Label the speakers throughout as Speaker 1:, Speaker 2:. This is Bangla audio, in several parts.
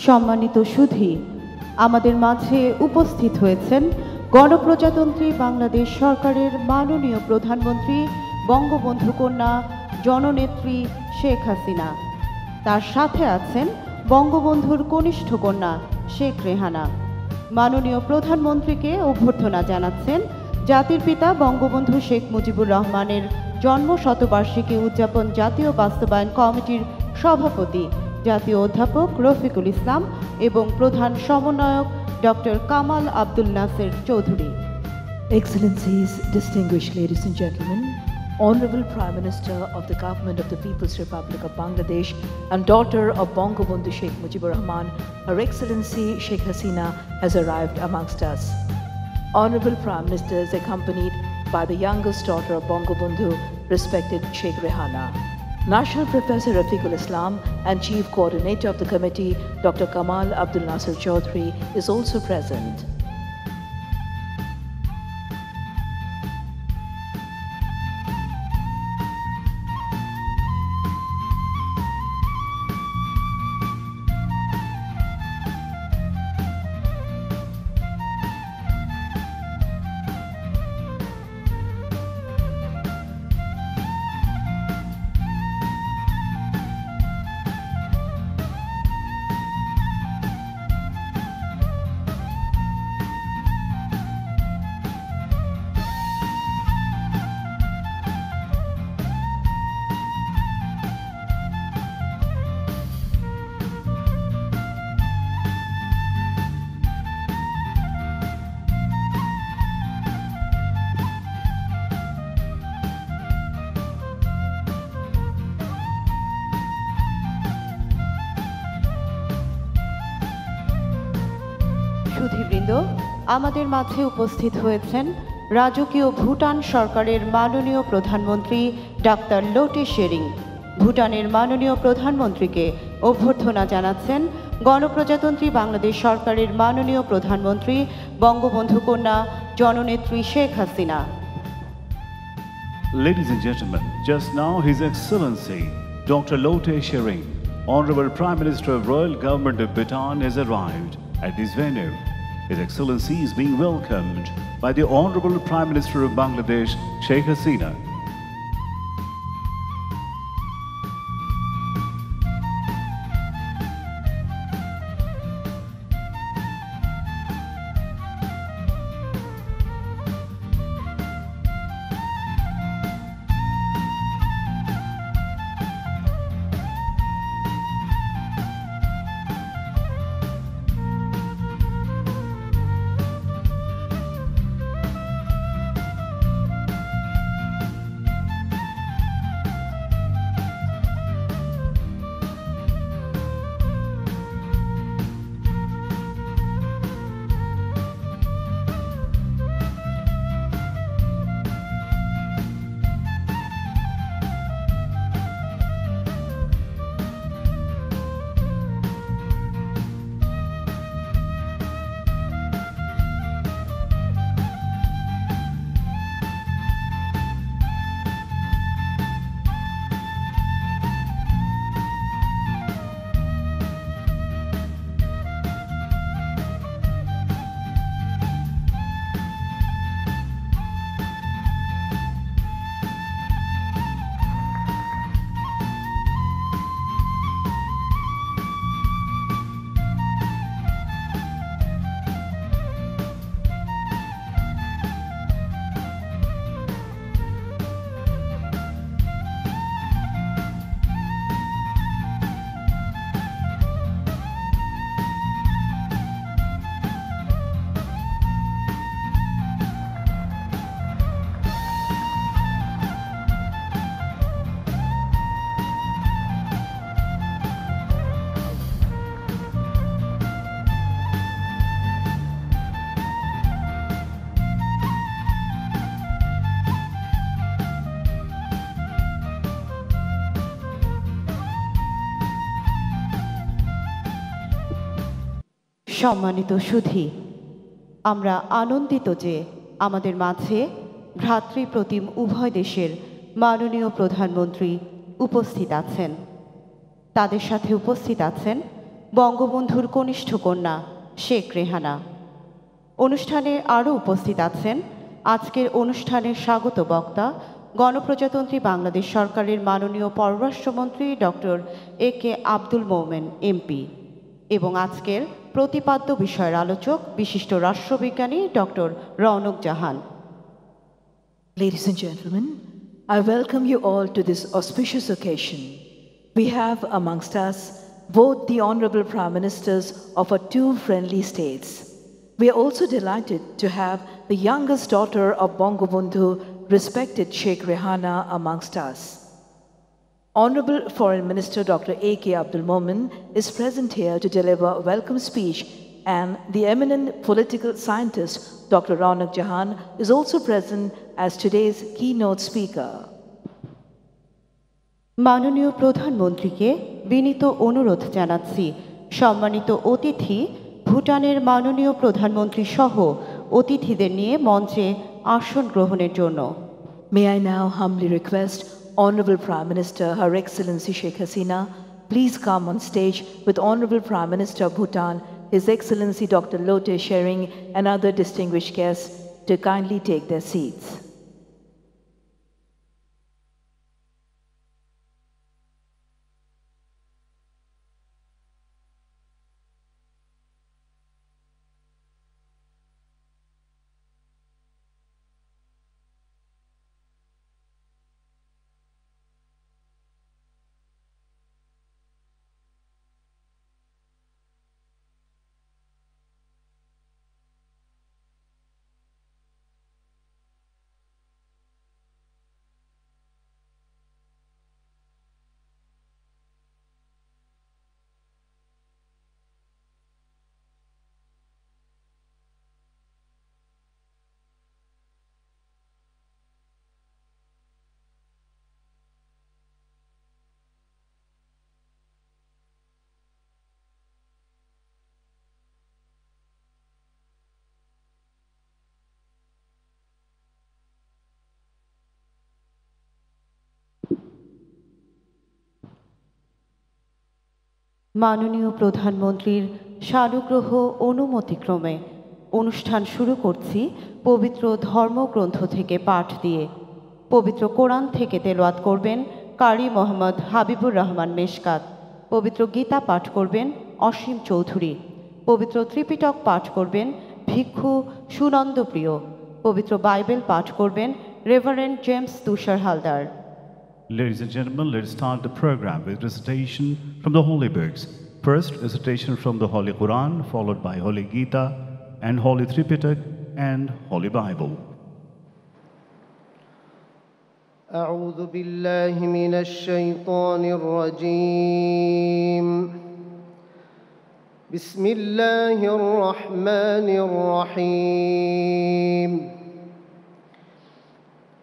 Speaker 1: সম্মানিত সুধী, আমাদের মাঝে উপস্থিত হয়েছেন গণপ্রজাতন্ত্রী বাংলাদেশ সরকারের মাননীয় প্রধানমন্ত্রী বঙ্গবন্ধু কন্যা জননেত্রী শেখ হাসিনা। তার সাথে আছেন বঙ্গবন্ধুর কনিষ্ঠ কন্যা শেখ রেহানা। মাননীয় প্রধানমন্ত্রীকে অভ্যর্থনা জানাচ্ছেন জাতির পিতা বঙ্গবন্ধু শেখ মুজিবুর রহমানের জন্ম শতবার্ষিকী উদযাপন জাতীয় বাস্তবায়ন কমিটির সভাপতি জাতীয় অধ্যাপক রফিকুল ইসলাম এবং প্রধান সমন্বয়ক doctor Kamal Abdul Nasser Chowdhury.
Speaker 2: Excellencies, distinguished ladies and gentlemen, Honorable Prime Minister of the Government of the People's Republic of Bangladesh and daughter of Bangabandhu Sheikh Mujibur Rahman, Her Excellency Sheikh Hasina has arrived amongst us. Honorable Prime Minister is accompanied by the youngest daughter of Bangabandhu, respected Sheikh Rehana. National Professor Rafiqul Islam and Chief Coordinator of the Committee, Dr. Kamal Abdul Nasir Chaudhry, is also present.
Speaker 1: সুধীবৃন্দ, আমাদের মাঝে উপস্থিত হয়েছেন রাজকীয় ভুটান সরকারের মাননীয় প্রধানমন্ত্রী ডাক্তার লোটে শেরিং। ভুটানের মাননীয় প্রধানমন্ত্রীকে অভ্যর্থনা জানাচ্ছেন গণপ্রজাতন্ত্রী বাংলাদেশ সরকারের মাননীয় প্রধানমন্ত্রী বঙ্গবন্ধু কন্যা জননেত্রী Sheikh Hasina.
Speaker 3: Ladies and gentlemen, just now His Excellency Dr. Lote Shering, Honorable Prime Minister of Royal Government of Bhutan, has arrived at this venue. His Excellency is being welcomed by the Honorable Prime Minister of Bangladesh, Sheikh Hasina.
Speaker 1: সম্মানিত সুধী, আমরা আনন্দিত যে আমাদের মাঝে ভ্রাতৃপ্রতিম উভয় দেশের মাননীয় প্রধানমন্ত্রী উপস্থিত আছেন। তাদের সাথে উপস্থিত আছেন বঙ্গবন্ধুর কনিষ্ঠ কন্যা শেখ রেহানা। অনুষ্ঠানে আরও উপস্থিত আছেন আজকের অনুষ্ঠানের স্বাগত বক্তা গণপ্রজাতন্ত্রী বাংলাদেশ সরকারের মাননীয় পররাষ্ট্রমন্ত্রী doctor A K. Abdul Momen MP এবং আজকের প্রতিপাদ্য বিষয়ের আলোচক বিশিষ্ট রাষ্ট্রবিজ্ঞানী doctor Rounaq Jahan.
Speaker 2: Ladies and gentlemen, I welcome you all to this auspicious occasion. We have amongst us both the Honorable Prime Ministers of our two friendly states. We are also delighted to have the youngest daughter of Bangabandhu, respected Sheikh Rehana, amongst us. Honorable Foreign Minister Dr. A.K. Abdul Momen is present here to deliver a welcome speech, and the eminent political scientist Dr. Raunak Jahan is also present as today's keynote speaker.
Speaker 1: মাননীয় প্রধানমন্ত্রীকে বিনীত অনুরোধ জানাচ্ছি সম্মানিত অতিথি ভুটানের মাননীয় প্রধানমন্ত্রী সহ অতিথিদের নিয়ে মঞ্চে আসন গ্রহণের জন্য।
Speaker 2: May I now humbly request Honorable Prime Minister Her Excellency Sheikh Hasina, please come on stage with Honorable Prime Minister of Bhutan, His Excellency Dr. Lote Tshering, and other distinguished guests to kindly take their seats.
Speaker 1: মাননীয় প্রধানমন্ত্রীর সানুগ্রহ অনুমতিক্রমে অনুষ্ঠান শুরু করছি পবিত্র ধর্মগ্রন্থ থেকে পাঠ দিয়ে। পবিত্র কোরআন থেকে তেলাওয়াত করবেন কারি মোহাম্মদ হাবিবুর রহমান মেশকাত। পবিত্র গীতা পাঠ করবেন অসীম চৌধুরী। পবিত্র ত্রিপিটক পাঠ করবেন ভিক্ষু সুনন্দপ্রিয়। পবিত্র বাইবেল পাঠ করবেন reverend James Tushar Haldar.
Speaker 3: Ladies and gentlemen, let's start the program with recitation from the Holy Books. First, recitation from the Holy Quran, followed by Holy Gita and Holy Tripitak and Holy Bible.
Speaker 4: أعوذ بالله من الشيطان الرجيم. بسم الله الرحمن الرحيم.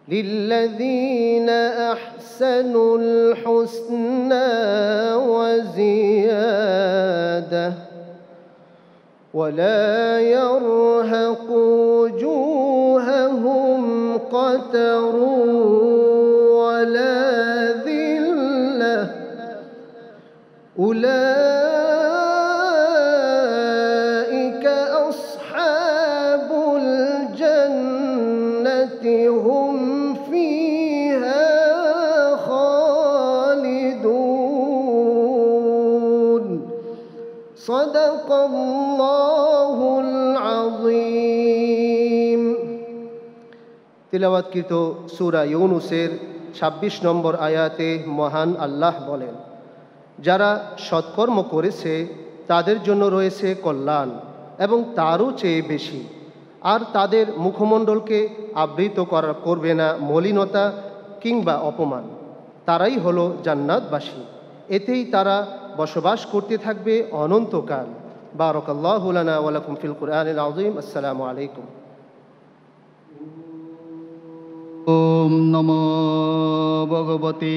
Speaker 4: للذين أحسنوا الحسنى وزيادة ولا يرهق وجوههم قتر ولا ذلة أولئك أصحاب الجنة هم فيها خالدون صدق الله العظيم. তিলাওয়াতকৃত সূরা ইউনূসের ২৬ নম্বর আয়াতে মহান আল্লাহ বলেন, যারা সৎকর্ম করেছে তাদের জন্য রয়েছে কল্যাণ এবং তারও চেয়ে বেশি, আর তাদের মুখমণ্ডলকে আবৃত করবে না মলিনতা কিংবা অপমান। তারাই হলো জান্নাতবাসী, এতেই তারা বসবাস করতে থাকবে অনন্তকাল। বারাকাল্লাহু লানা ওয়া লাকুম ফিল কুরআনিল আযীম। আসসালামু আলাইকুম।
Speaker 5: ওম নমো ভগবতে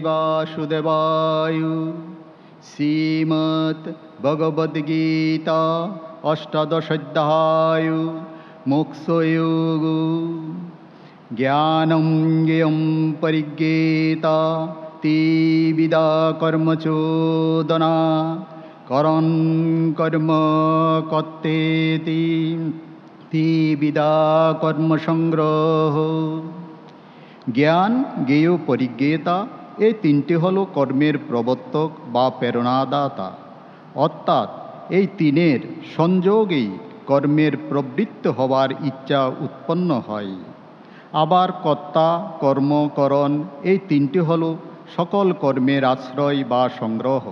Speaker 5: বাসুদেবায়। শ্রীমদ্ ভগবদ্গীতা অষ্টাদশোধ্যায় মোক্ষযোগ। জ্ঞানং জ্ঞেয়ং পরিজ্ঞেতা তিবিদা কর্মচোদনা করণ কর্ম কর্তেতি তিবিদা কর্মসংগ্রহ। জ্ঞান, জ্ঞেয়, পরিজ্ঞেতা এই তিনটি হল কর্মের প্রবর্তক বা প্রেরণাদাতা, অর্থাৎ এই তিনের সংযোগেই কর্মের প্রবৃত্ত হওয়ার ইচ্ছা উৎপন্ন হয়। আবার কর্তা, কর্ম, করণ এই তিনটি হল সকল কর্মের আশ্রয় বা সংগ্রহ।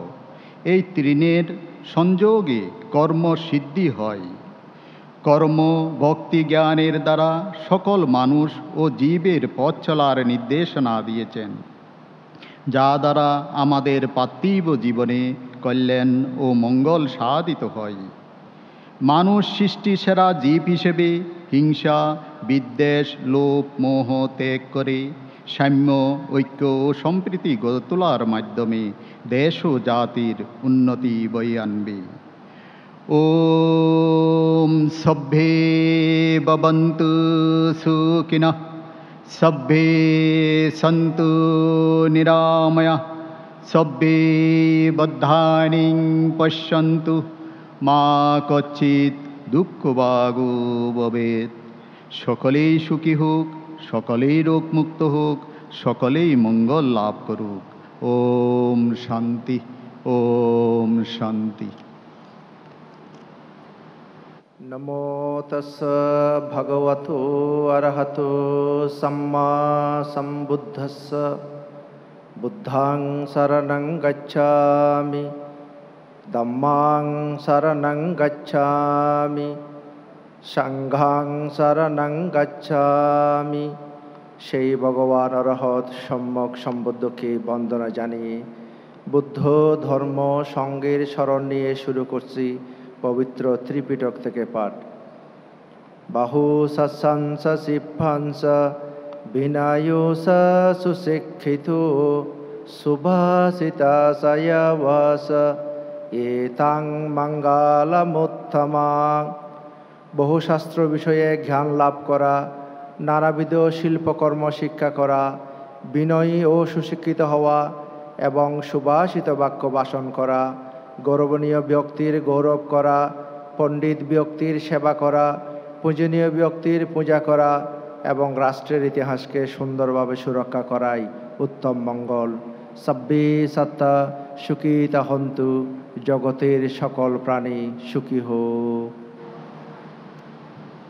Speaker 5: এই তিনের সংযোগে কর্ম সিদ্ধি হয়। কর্ম, ভক্তি, জ্ঞানের দ্বারা সকল মানুষ ও জীবের পথ চলার নির্দেশনা দিয়েছেন, যা দ্বারা আমাদের পার্থিব জীবনে কল্যাণ ও মঙ্গল সাধিত হয়। মানুষ সৃষ্টি সেরা জীব হিসেবে হিংসা, বিদ্বেষ, লোভ, মোহ ত্যাগ করে সাম্য, ঐক্য ও সম্প্রীতি গড়ে তোলার মাধ্যমে দেশ ও জাতির উন্নতি বয়ে আনবে। ওম সভ্যে ভবন্তু সুখিনঃ, সভ্যে সন্তু নিরাময়াঃ, সভ্যে বদ্ধানি পশ্যন্তু, মা কচ্চিৎ দুঃখভাগো ভবেৎ। সকলেই সুখী হোক, সকলেই রোগমুক্ত হোক, সকলেই মঙ্গল লাভ করুক। ওম শান্তি, ওম শান্তি।
Speaker 6: নমো তস্স ভগবতো অরহতো সম্মা সম্বুদ্ধস্স। বুদ্ধাং শরণং গচ্ছামি, ধম্মাং শরণং গচ্ছামি, সংঘাং শরণং গচ্ছামি। সেই ভগবান অরহত সম্যক সম্বুদ্ধকে বন্দনা জানিয়ে বুদ্ধ ধর্ম সঙ্গের শরণ নিয়ে শুরু করছি পবিত্র ত্রিপিটক থেকে পাঠ। বাহু সৎসাংস সিফাংস বিনায়ুষ সুশিক্ষিত সুভাষিতা সয়াবাস এতাং মঙ্গলমুত্তমাং। বহু শাস্ত্র বিষয়ে জ্ঞান লাভ করা, নানাবিধ শিল্পকর্ম শিক্ষা করা, বিনয়ী ও সুশিক্ষিত হওয়া এবং সুভাষিত বাক্য ভাষণ করা, গৌরবনীয় ব্যক্তির গৌরব করা, পণ্ডিত ব্যক্তির সেবা করা, পূজনীয় ব্যক্তির পূজা করা এবং রাষ্ট্রের ইতিহাসকে সুন্দরভাবে সুরক্ষা করাই উত্তম মঙ্গল। সব্বে সত্তা সুখিতা হন্তু, জগতের সকল প্রাণী সুখী হোক।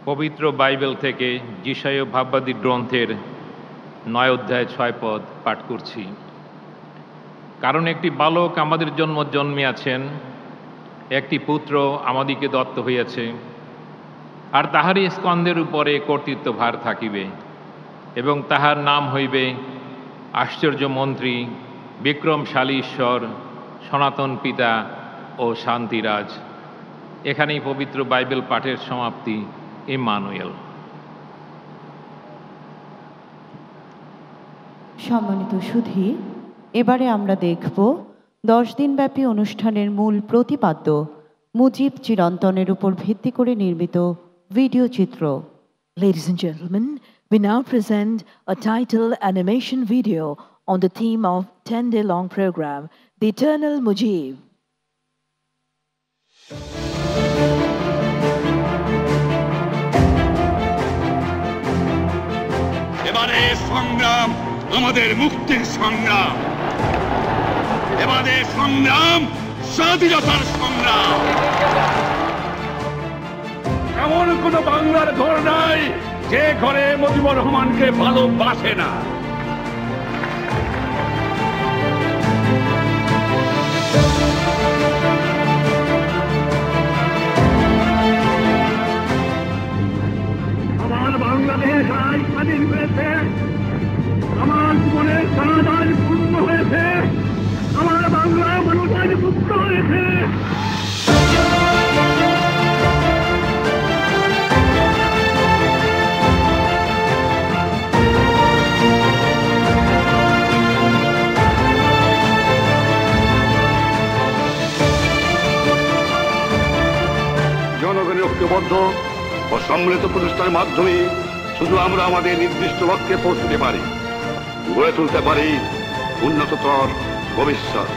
Speaker 7: পবিত্র বাইবেল থেকে যিশায় ভাববাদী গ্রন্থের 9 অধ্যায় 6 পদ পাঠ করছি। কারণ একটি বালক আমাদের জন্ম জন্মিয়াছেন, একটি পুত্র আমাদিকে দত্ত হইয়াছে, আর তাহারই স্কন্ধের উপরে কর্তৃত্বভার থাকিবে, এবং তাহার নাম হইবে আশ্চর্য মন্ত্রী, বিক্রমশালী ঈশ্বর, সনাতন পিতা ও শান্তিরাজ। এখানেই পবিত্র বাইবেল পাঠের সমাপ্তি। ইম্মানুয়েল।
Speaker 1: সম্মানিত সুধী, এবারে আমরা দেখব 10 দিনব্যাপী অনুষ্ঠানের মূল প্রতিপাদ্য মুজিব চিরন্তনের উপর ভিত্তি করে নির্মিত ভিডিও চিত্র।
Speaker 2: Ladies and gentlemen, we now present a title animation video on the theme of 10-day-long program, The Eternal Mujib.
Speaker 8: এবারে সংগ্রাম আমাদের মুক্তির সংগ্রাম, এবারে সংগ্রাম স্বাধীনতার সংগ্রাম। এমন কোন বাংলার ঘর নাই যে ঘরে মুজিবুর রহমানকে ভালোবাসে না। আমার বাংলাদেশ আজ স্বাধীন হয়েছে, আমার জীবনের সারাদান পূর্ণ হয়েছে, আমার বাংলা মানুষ আজ মুক্ত হয়েছে।
Speaker 9: ঐক্যবদ্ধ ও সম্মিলিত প্রচেষ্টার মাধ্যমে শুধু আমরা আমাদের নির্দিষ্ট লক্ষ্যে পৌঁছতে পারি, গড়ে তুলতে পারি উন্নততর ভবিষ্যৎ।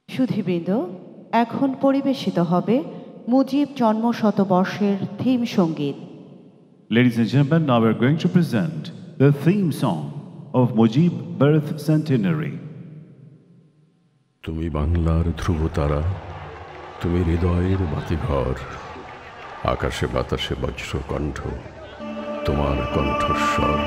Speaker 1: সুধীবৃন্দ, এখন পরিবেশিত হবে মুজিব জন্মশতবর্ষের থিম সঙ্গীত।
Speaker 3: Ladies and gentlemen, now we're going to present the theme song of Mujib Birth Centenary.
Speaker 10: তুমি বাংলার ধ্রুবতারা, তুমি হৃদয়ের বাতিঘর, আকাশে বাতাসে বজ্রকণ্ঠ, তোমার কণ্ঠস্বর।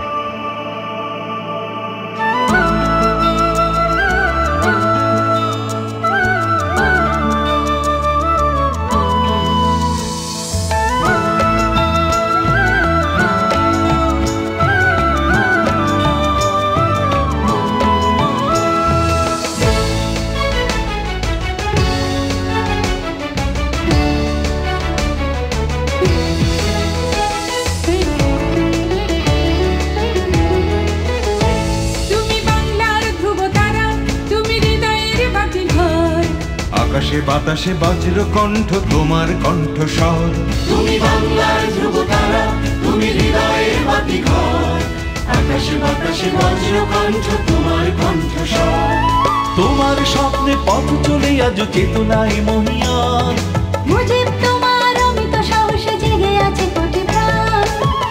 Speaker 11: আকাশে বাতাসে বজ্র কণ্ঠ, তোমার কণ্ঠস্বর।
Speaker 12: তুমি বাংলার ধ্রুবতারা, তুমি হৃদয়ের বাতিঘর, আকাশে বাতাসে বজ্র কণ্ঠ, তোমার কণ্ঠস্বর।
Speaker 11: তোমার স্বপ্নে পথ চলে আজ চেতনায় মহিয়ান,
Speaker 12: মুজিব তোমার অমিত সাহসে জেগে আছে কোটি প্রাণ।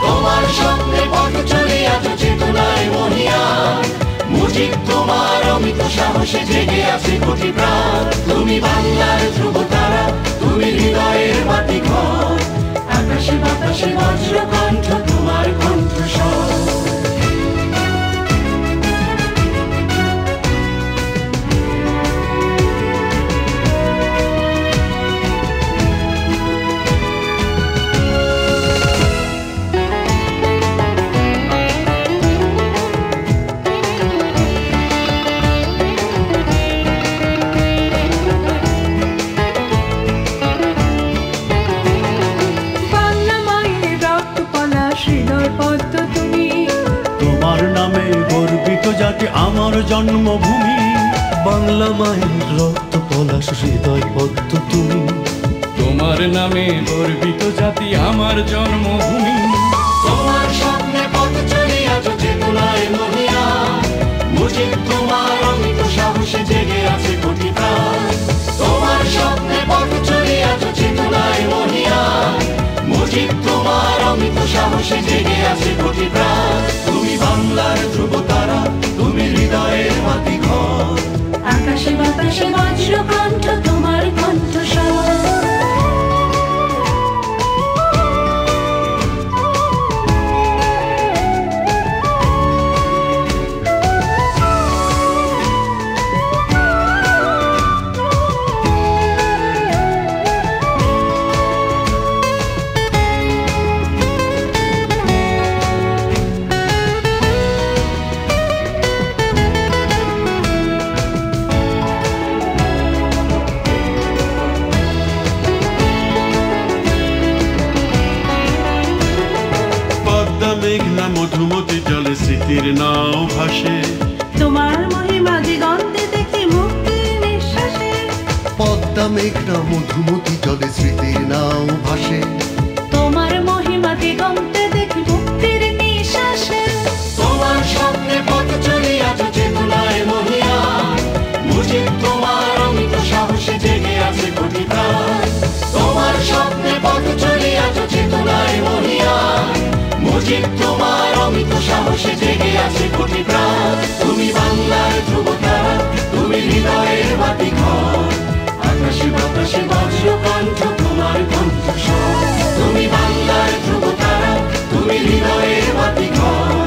Speaker 12: তোমার স্বপ্নে পথ চলে আজ চেতনায় মহিয়ান, মুজিব তোমার অমিত সাহসে জেগে আছে কোটি প্রাণ। তুমি বাংলার ধ্রুবতারা, তুমি হৃদয়ের বাতিঘর, আকাশে বাতাসে বজ্র কণ্ঠ, তোমার কণ্ঠস্বর।
Speaker 11: জাতি আমার জন্মভূমি, বাংলা মায়ের রক্ত পলাশ হৃদয় পদ্ম তুমি।
Speaker 13: তোমার নামে গর্বিত জাতি আমার জন্মভূমি।
Speaker 12: তোমার স্বপ্নে পথ চলে আজ চেতনায় মহিয়ান, মুজিব তোমার অমিত সাহসে জেগে আছে কোটি প্রাণ। তোমার স্বপ্নে পথ চলে আজ চেতনায় মহিয়ান, মুজিব তোমার অমিত সাহসে জেগে আছে কোটি প্রাণ। তুমি বাংলার ধ্রুবতারা, তুমি হৃদয়ের বাতিঘর, আকাশে বাতাসে বজ্র কণ্ঠ, তোমার কণ্ঠস্বর।
Speaker 11: মেঘনা মধুমতি জলে স্মৃতির নাও ভাসে,
Speaker 12: তোমার মহিমা দিগন্তে দেখি মুক্তির নিঃশ্বাসে।
Speaker 14: পদ্মা মেঘনা মধুমতি জলে স্মৃতির নাও ভাসে,
Speaker 12: তোমার মহিমা দিগন্তে দেখি মুক্তির নিঃশ্বাসে। তোমার স্বপ্নে পথ চলে আজ চেতনায় মহিয়ান, মুজিব তোমার অমিত সাহসে জেগে আছে কোটি প্রাণ। তোমার স্বপ্নে পথ চলে আজ চেতনায় মহিয়ান, মুজিব তোমার অমিত সাহসে জেগে আছে কোটি প্রাণ। তুমি বাংলার ধ্রুবতারা, তুমি হৃদয়ের বাতিঘর, আকাশে বাতাসে বজ্র কণ্ঠ, তোমার কণ্ঠস্বর। তুমি বাংলার ধ্রুবতারা, তুমি হৃদয়ের বাতিঘর,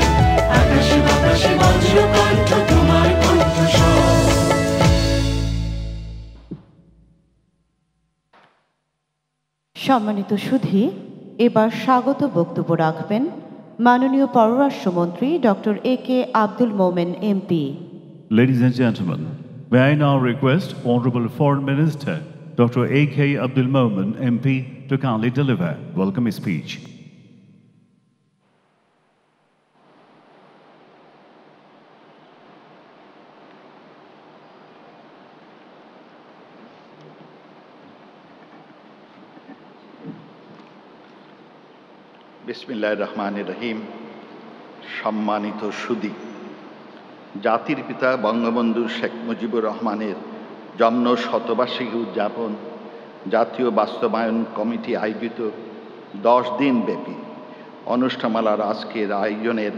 Speaker 12: আকাশে বাতাসে বজ্র কণ্ঠ, তোমার কণ্ঠস্বর।
Speaker 1: সম্মানিত সুধী, এবার স্বাগত বক্তব্য রাখবেন মাননীয় পররাষ্ট্রমন্ত্রী doctor A K. Abdul Momen MP.
Speaker 3: Ladies and gentlemen, may I now request Honorable Foreign Minister Dr. A.K. Abdul Momen, MP, to kindly deliver welcome speech.
Speaker 15: বিসমিল্লাহির রহমানির রহিম। সম্মানিত সুধী, জাতির পিতা বঙ্গবন্ধু শেখ মুজিবুর রহমানের জন্ম শতবার্ষিকী উদযাপন জাতীয় বাস্তবায়ন কমিটি আয়োজিত 10 দিন ব্যাপী অনুষ্ঠানমালার আজকের আয়োজনের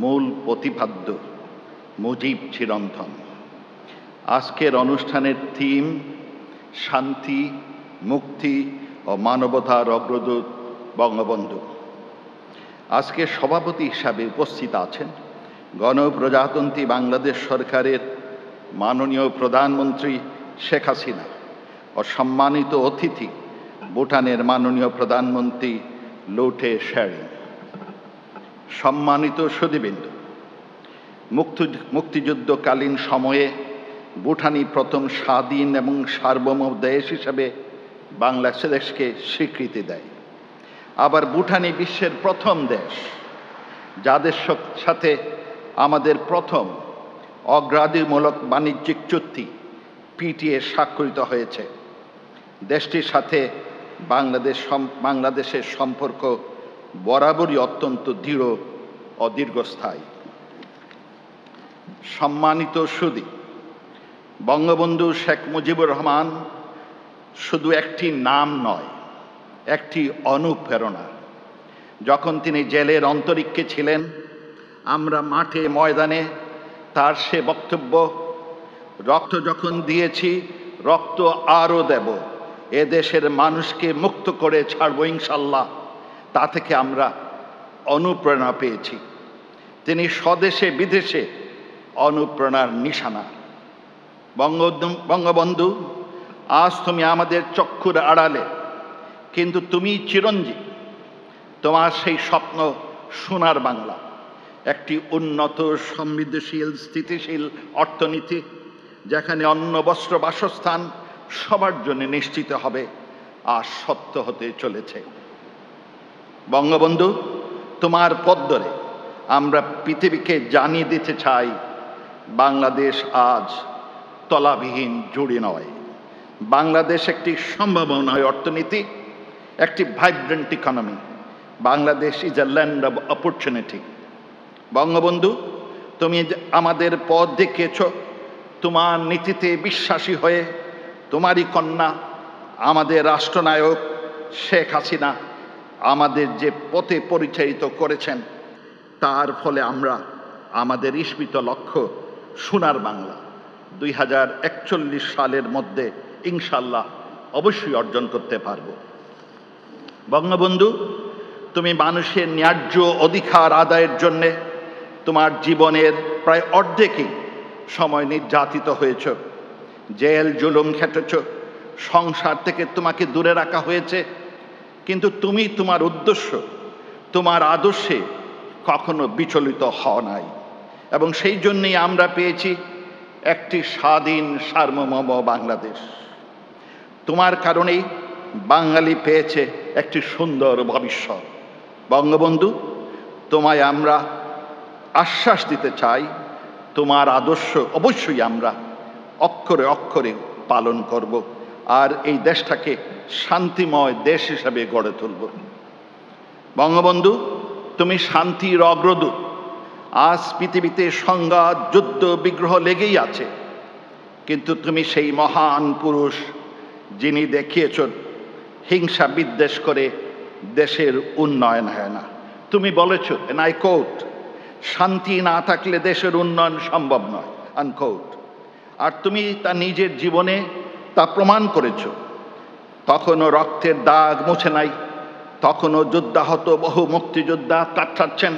Speaker 15: মূল প্রতিপাদ্য মুজিব চিরন্তন। আজকের অনুষ্ঠানের থিম শান্তি, মুক্তি ও মানবতার অগ্রদূত বঙ্গবন্ধু। আজকে সভাপতি হিসাবে উপস্থিত আছেন গণপ্রজাতন্ত্রী বাংলাদেশ সরকারের মাননীয় প্রধানমন্ত্রী শেখ হাসিনা ও সম্মানিত অতিথি ভুটানের মাননীয় প্রধানমন্ত্রী লোটে শেরিং। সম্মানিত সুধীবৃন্দ, মুক্তিযুদ্ধকালীন সময়ে ভুটানই প্রথম স্বাধীন এবং সার্বভৌম দেশ হিসেবে বাংলাদেশকে স্বীকৃতি দেয়। আবার ভুটানই বিশ্বের প্রথম দেশ যাদের সাথে আমাদের প্রথম অগ্রাধিমূলক বাণিজ্যিক চুক্তি পিটিএ স্বাক্ষরিত হয়েছে। দেশটির সাথে বাংলাদেশের সম্পর্ক বরাবরই অত্যন্ত দৃঢ় ও দীর্ঘস্থায়ী। সম্মানিত সুধী, বঙ্গবন্ধু শেখ মুজিবুর রহমান শুধু একটি নাম নয়, একটি অনুপ্রেরণা। যখন তিনি জেলের অন্তরিক্ষে ছিলেন, আমরা মাঠে ময়দানে তার সে বক্তব্য, রক্ত যখন দিয়েছি রক্ত আরও দেব, এ দেশের মানুষকে মুক্ত করে ছাড়ব ইনশাল্লাহ, তা থেকে আমরা অনুপ্রেরণা পেয়েছি। তিনি স্বদেশে বিদেশে অনুপ্রেরণার নিশানা। বঙ্গবন্ধু, আজ তুমি আমাদের চক্ষুর আড়ালে, কিন্তু তুমি চিরঞ্জীব। তোমার সেই স্বপ্ন সোনার বাংলা, একটি উন্নত, সমৃদ্ধশীল, স্থিতিশীল অর্থনীতি, যেখানে অন্ন, বস্ত্র, বাসস্থান সবার জন্য নিশ্চিত হবে, আর সত্য হতে চলেছে। বঙ্গবন্ধু, তোমার পথ ধরে আমরা পৃথিবীকে জানিয়ে দিতে চাই, বাংলাদেশ আজ তলাবিহীন জুড়ি নয়। বাংলাদেশ একটি সম্ভাবনাময় অর্থনীতি, একটি vibrant economy. Bangladesh is a land of opportunity. Bangabandhu, তুমি আমাদের পথ দেখিয়েছ। তোমার নীতিতে বিশ্বাসী হয়ে তোমারই কন্যা আমাদের রাষ্ট্রনায়ক শেখ হাসিনা আমাদের যে পথে পরিচালিত করেছেন, তার ফলে আমরা আমাদের ইস্পিত লক্ষ্য সোনার বাংলা 2041 সালের মধ্যে ইনশাল্লাহ অবশ্যই অর্জন করতে পারব। বঙ্গবন্ধু, তুমি মানুষের ন্যায্য অধিকার আদায়ের জন্যে তোমার জীবনের প্রায় অর্ধেকই সময় নির্যাতিত হয়েছ, জেল জুলুম খেটেছ, সংসার থেকে তোমাকে দূরে রাখা হয়েছে, কিন্তু তুমি তোমার উদ্দেশ্য, তোমার আদর্শে কখনো বিচলিত হও নাই, এবং সেই জন্যই আমরা পেয়েছি একটি স্বাধীন সার্বভৌম বাংলাদেশ। তোমার কারণেই বাঙালি পেয়েছে একটি সুন্দর ভবিষ্যৎ। বঙ্গবন্ধু, তোমায় আমরা আশ্বাস দিতে চাই, তোমার আদর্শ অবশ্যই আমরা অক্ষরে অক্ষরে পালন করব, আর এই দেশটাকে শান্তিময় দেশ হিসাবে গড়ে তুলব। বঙ্গবন্ধু, তুমি শান্তির অগ্রদূত। আজ পৃথিবীতে সংঘাত, যুদ্ধ, বিগ্রহ লেগেই আছে, কিন্তু তুমি সেই মহান পুরুষ যিনি দেখিয়েছ হিংসা বিদ্বেষ করে দেশের উন্নয়ন হয় না। তুমি বলেছ, এন্ড আই কোট, শান্তি না থাকলে দেশের উন্নয়ন সম্ভব নয়, আনকোট। আর তুমি তা নিজের জীবনে তা প্রমাণ করেছ। তখনও রক্তের দাগ মুছে নাই, তখনও যুদ্ধাহত বহু মুক্তিযোদ্ধা কাটাচ্ছেন,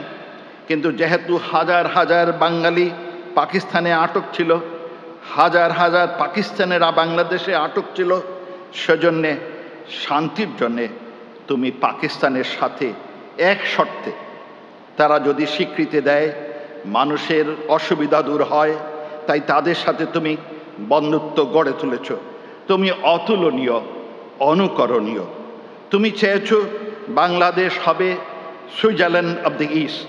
Speaker 15: কিন্তু যেহেতু হাজার হাজার বাঙালি পাকিস্তানে আটক ছিল, হাজার হাজার পাকিস্তানেরা বাংলাদেশে আটক ছিল, সেজন্যে শান্তির জন্যে তুমি পাকিস্তানের সাথে এক শর্তে, তারা যদি স্বীকৃতি দেয় মানুষের অসুবিধা দূর হয়, তাই তাদের সাথে তুমি বন্ধুত্ব গড়ে তুলেছ। তুমি অতুলনীয়, অনুকরণীয়। তুমি চেয়েছ বাংলাদেশ হবে Switzerland of the east,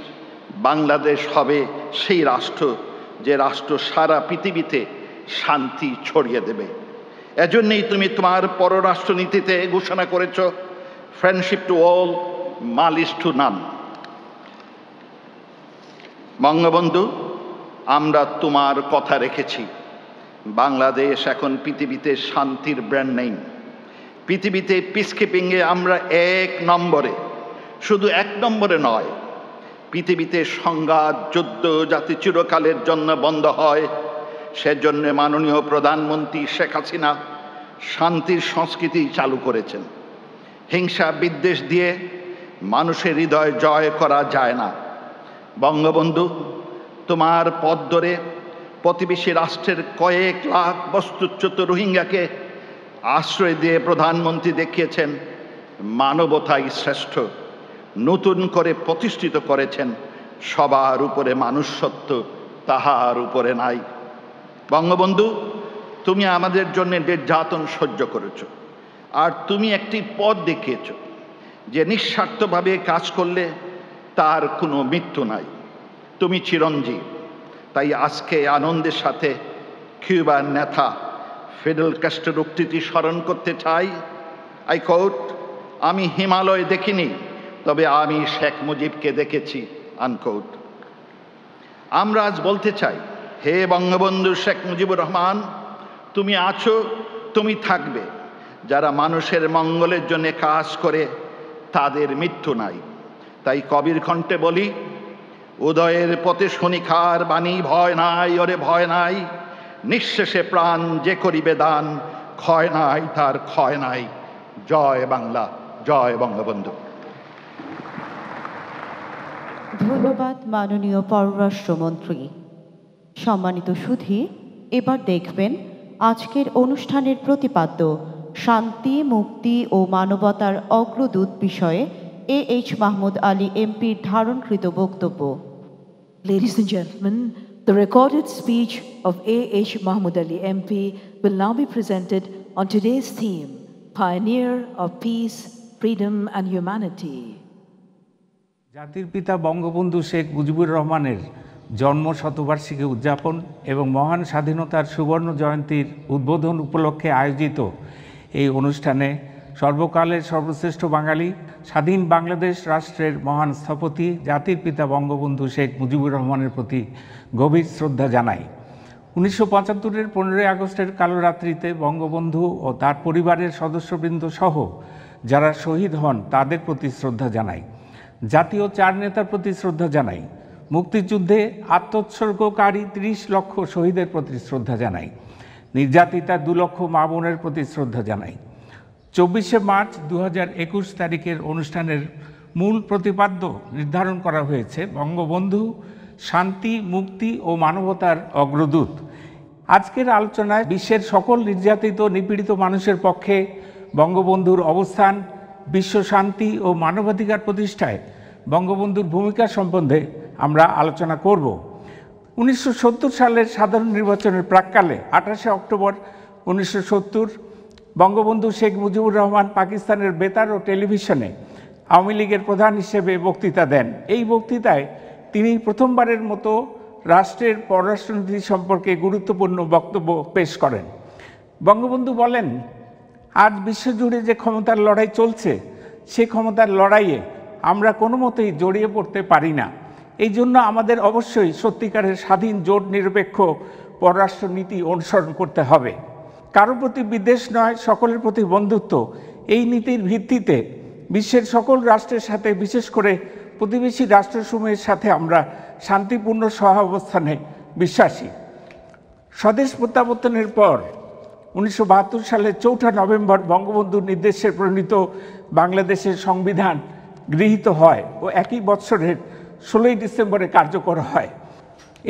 Speaker 15: Bangladesh হবে সেই রাষ্ট্র যে রাষ্ট্র সারা পৃথিবীতে শান্তি ছড়িয়ে দেবে। এজন্যই তুমি তোমার পররাষ্ট্রনীতিতে ঘোষণা করেছ ফ্রেন্ডশিপ টু অল, মালিশ টু নান। বঙ্গবন্ধু, আমরা তোমার কথা রেখেছি। বাংলাদেশ এখন পৃথিবীতে শান্তির ব্র্যান্ড নেই। পৃথিবীতে পিসকিপিংয়ে আমরা 1 নম্বরে, শুধু 1 নম্বরে নয়, পৃথিবীতে সংঘাত যুদ্ধ যাতে চিরকালের জন্য বন্ধ হয় সেজন্য মাননীয় প্রধানমন্ত্রী শেখ হাসিনা শান্তির সংস্কৃতি চালু করেছেন। হিংসা বিদ্বেষ দিয়ে মানুষের হৃদয় জয় করা যায় না। বঙ্গবন্ধু, তোমার পথ ধরে প্রতিবেশী রাষ্ট্রের কয়েক লাখ বস্তুচ্যুত রোহিঙ্গাকে আশ্রয় দিয়ে প্রধানমন্ত্রী দেখিয়েছেন মানবতাই শ্রেষ্ঠ। নতুন করে প্রতিষ্ঠিত করেছেন সবার উপরে মানুষত্ব, তাহার উপরে নাই। বঙ্গবন্ধু, তুমি আমাদের জন্য নির্যাতন সহ্য করেছ, আর তুমি একটি পথ দেখিয়েছ যে নিঃস্বার্থভাবে কাজ করলে তার কোনো মৃত্যু নাই। তুমি চিরঞ্জীব। তাই আজকে আনন্দের সাথে কিউবার নেতা ফিডেল ক্যাস্ট্রোর উক্তিটি স্মরণ করতে চাই। আই কোট, আমি হিমালয় দেখিনি, তবে আমি শেখ মুজিবকে দেখেছি, আনকোট। আমরা আজ বলতে চাই, হে বঙ্গবন্ধু শেখ মুজিবুর রহমান, তুমি আছো, তুমি থাকবে। যারা মানুষের মঙ্গলের জন্য কাজ করে তাদের মৃত্যু নাই। তাই কবির কণ্ঠে বলি, উদয়ের পথে শনিখার বাণী, ভয় নাই ওরে ভয় নাই, নিঃশেষে প্রাণ যে করিবে দান, ক্ষয় নাই তার ক্ষয় নাই। জয় বাংলা, জয় বঙ্গবন্ধু।
Speaker 1: ধন্যবাদ মাননীয় পররাষ্ট্রমন্ত্রী। সম্মানিত সুধী, এবার দেখবেন আজকের অনুষ্ঠানের প্রতিপাদ্য শান্তি, মুক্তি ও মানবতার অগ্রদূত বিষয়ে A.H. মাহমুদ আলী এমপির ধারণকৃত বক্তব্য।
Speaker 2: Ladies and gentlemen, the recorded speech of A.H. Mahmood Ali MP will now be presented on today's theme, Pioneer of Peace, Freedom and Humanity.
Speaker 16: জাতির পিতা বঙ্গবন্ধু শেখ মুজিবুর রহমানের জন্ম শতবার্ষিকী উদযাপন এবং মহান স্বাধীনতার সুবর্ণ জয়ন্তীর উদ্বোধন উপলক্ষে আয়োজিত এই অনুষ্ঠানে সর্বকালের সর্বশ্রেষ্ঠ বাঙালি, স্বাধীন বাংলাদেশ রাষ্ট্রের মহান স্থপতি জাতির পিতা বঙ্গবন্ধু শেখ মুজিবুর রহমানের প্রতি গভীর শ্রদ্ধা জানাই। 1975-এর 15ই আগস্টের কালো রাত্রিতে বঙ্গবন্ধু ও তার পরিবারের সদস্যবৃন্দ সহ যারা শহীদ হন তাদের প্রতি শ্রদ্ধা জানাই। জাতীয় 4 নেতার প্রতি শ্রদ্ধা জানাই। মুক্তিযুদ্ধে আত্মোৎসর্গকারী 30 লক্ষ শহীদের প্রতি শ্রদ্ধা জানাই। নির্যাতিতা 2 লক্ষ মা বোনের প্রতি শ্রদ্ধা জানাই। 24শে মার্চ 2021 তারিখের অনুষ্ঠানের মূল প্রতিপাদ্য নির্ধারণ করা হয়েছে বঙ্গবন্ধু শান্তি, মুক্তি ও মানবতার অগ্রদূত। আজকের আলোচনায় বিশ্বের সকল নির্যাতিত নিপীড়িত মানুষের পক্ষে বঙ্গবন্ধুর অবস্থান, বিশ্ব শান্তি ও মানবাধিকার প্রতিষ্ঠায় বঙ্গবন্ধুর ভূমিকা সম্বন্ধে আমরা আলোচনা করব। 1970 সালের সাধারণ নির্বাচনের প্রাক্কালে 28শে অক্টোবর 1970 বঙ্গবন্ধু শেখ মুজিবুর রহমান পাকিস্তানের বেতার ও টেলিভিশনে আওয়ামী লীগের প্রধান হিসেবে বক্তৃতা দেন। এই বক্তৃতায় তিনি প্রথমবারের মতো রাষ্ট্রের পররাষ্ট্রনীতি সম্পর্কে গুরুত্বপূর্ণ বক্তব্য পেশ করেন। বঙ্গবন্ধু বলেন, আজ বিশ্বজুড়ে যে ক্ষমতার লড়াই চলছে সে ক্ষমতার লড়াইয়ে আমরা কোনো মতেই জড়িয়ে পড়তে পারি না। এই জন্য আমাদের অবশ্যই সত্যিকারের স্বাধীন জোট নিরপেক্ষ পররাষ্ট্রনীতি অনুসরণ করতে হবে। কারো প্রতি বিদ্বেষ নয়, সকলের প্রতি বন্ধুত্ব, এই নীতির ভিত্তিতে বিশ্বের সকল রাষ্ট্রের সাথে, বিশেষ করে প্রতিবেশী রাষ্ট্রসমূহের সাথে আমরা শান্তিপূর্ণ সহাবস্থানে বিশ্বাসী। স্বদেশ প্রত্যাবর্তনের পর 1972 সালের 4 নভেম্বর বঙ্গবন্ধুর নির্দেশে প্রণীত বাংলাদেশের সংবিধান গৃহীত হয় ও একই বৎসরের 16ই ডিসেম্বরে কার্যকর হয়।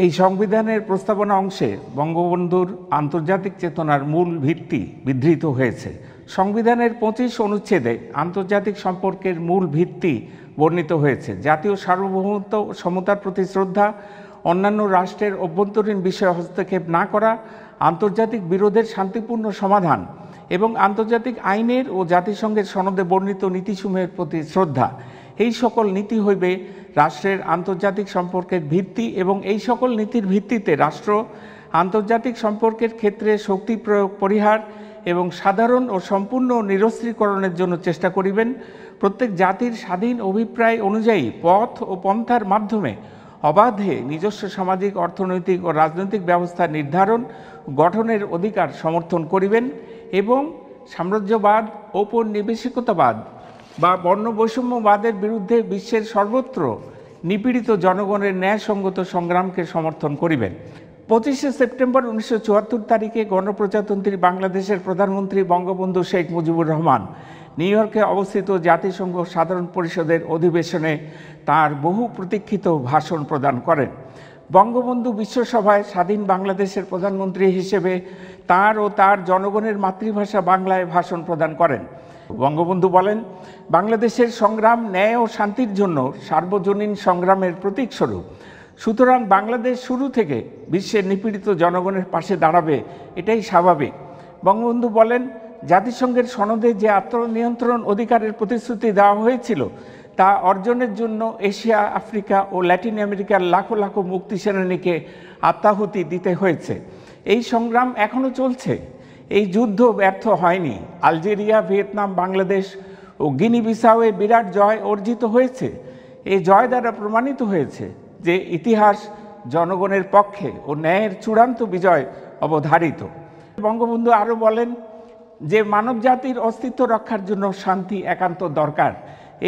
Speaker 16: এই সংবিধানের প্রস্তাবনা অংশে বঙ্গবন্ধুর আন্তর্জাতিক চেতনার মূল ভিত্তি বিধৃত হয়েছে। সংবিধানের 25 অনুচ্ছেদে আন্তর্জাতিক সম্পর্কের মূল ভিত্তি বর্ণিত হয়েছে। জাতীয় সার্বভৌমত্ব ও সমতার প্রতি শ্রদ্ধা, অন্যান্য রাষ্ট্রের অভ্যন্তরীণ বিষয়ে হস্তক্ষেপ না করা, আন্তর্জাতিক বিরোধের শান্তিপূর্ণ সমাধান, এবং আন্তর্জাতিক আইনের ও জাতিসংঘের সনদে বর্ণিত নীতিসমূহের প্রতি শ্রদ্ধা। এই সকল নীতি হইবে রাষ্ট্রের আন্তর্জাতিক সম্পর্কের ভিত্তি এবং এই সকল নীতির ভিত্তিতে রাষ্ট্র আন্তর্জাতিক সম্পর্কের ক্ষেত্রে শক্তি প্রয়োগ পরিহার এবং সাধারণ ও সম্পূর্ণ নিরস্ত্রীকরণের জন্য চেষ্টা করিবেন। প্রত্যেক জাতির স্বাধীন অভিপ্রায় অনুযায়ী পথ ও পন্থার মাধ্যমে অবাধে নিজস্ব সামাজিক, অর্থনৈতিক ও রাজনৈতিক ব্যবস্থা নির্ধারণ গঠনের অধিকার সমর্থন করিবেন এবং সাম্রাজ্যবাদ, ঔপনিবেশিকতাবাদ বা বর্ণবৈষম্যবাদের বিরুদ্ধে বিশ্বের সর্বত্র নিপীড়িত জনগণের ন্যায়সঙ্গত সংগ্রামকে সমর্থন করিবেন। 25শে সেপ্টেম্বর 1974 তারিখে গণপ্রজাতন্ত্রী বাংলাদেশের প্রধানমন্ত্রী বঙ্গবন্ধু শেখ মুজিবুর রহমান নিউ ইয়র্কে অবস্থিত জাতিসংঘ সাধারণ পরিষদের অধিবেশনে তার বহু প্রতীক্ষিত ভাষণ প্রদান করেন। বঙ্গবন্ধু বিশ্বসভায় স্বাধীন বাংলাদেশের প্রধানমন্ত্রী হিসেবে তার ও তার জনগণের মাতৃভাষা বাংলায় ভাষণ প্রদান করেন। বঙ্গবন্ধু বলেন, বাংলাদেশের সংগ্রাম ন্যায় ও শান্তির জন্য সার্বজনীন সংগ্রামের প্রতীকস্বরূপ। সুতরাং বাংলাদেশ শুরু থেকে বিশ্বের নিপীড়িত জনগণের পাশে দাঁড়াবে, এটাই স্বাভাবিক। বঙ্গবন্ধু বলেন, জাতিসংঘের সনদে যে আত্মনিয়ন্ত্রণ অধিকারের প্রতিশ্রুতি দেওয়া হয়েছিল তা অর্জনের জন্য এশিয়া, আফ্রিকা ও ল্যাটিন আমেরিকার লাখো লাখো মুক্তি সেনানীকে আত্মাহুতি দিতে হয়েছে। এই সংগ্রাম এখনও চলছে। এই যুদ্ধ ব্যর্থ হয়নি। আলজেরিয়া, ভিয়েতনাম, বাংলাদেশ ও গিনি বিসাউয়ে বিরাট জয় অর্জিত হয়েছে। এই জয় দ্বারা প্রমাণিত হয়েছে যে ইতিহাস জনগণের পক্ষে ও ন্যায়ের চূড়ান্ত বিজয় অবধারিত। বঙ্গবন্ধু আরও বলেন যে মানবজাতির অস্তিত্ব রক্ষার জন্য শান্তি একান্ত দরকার।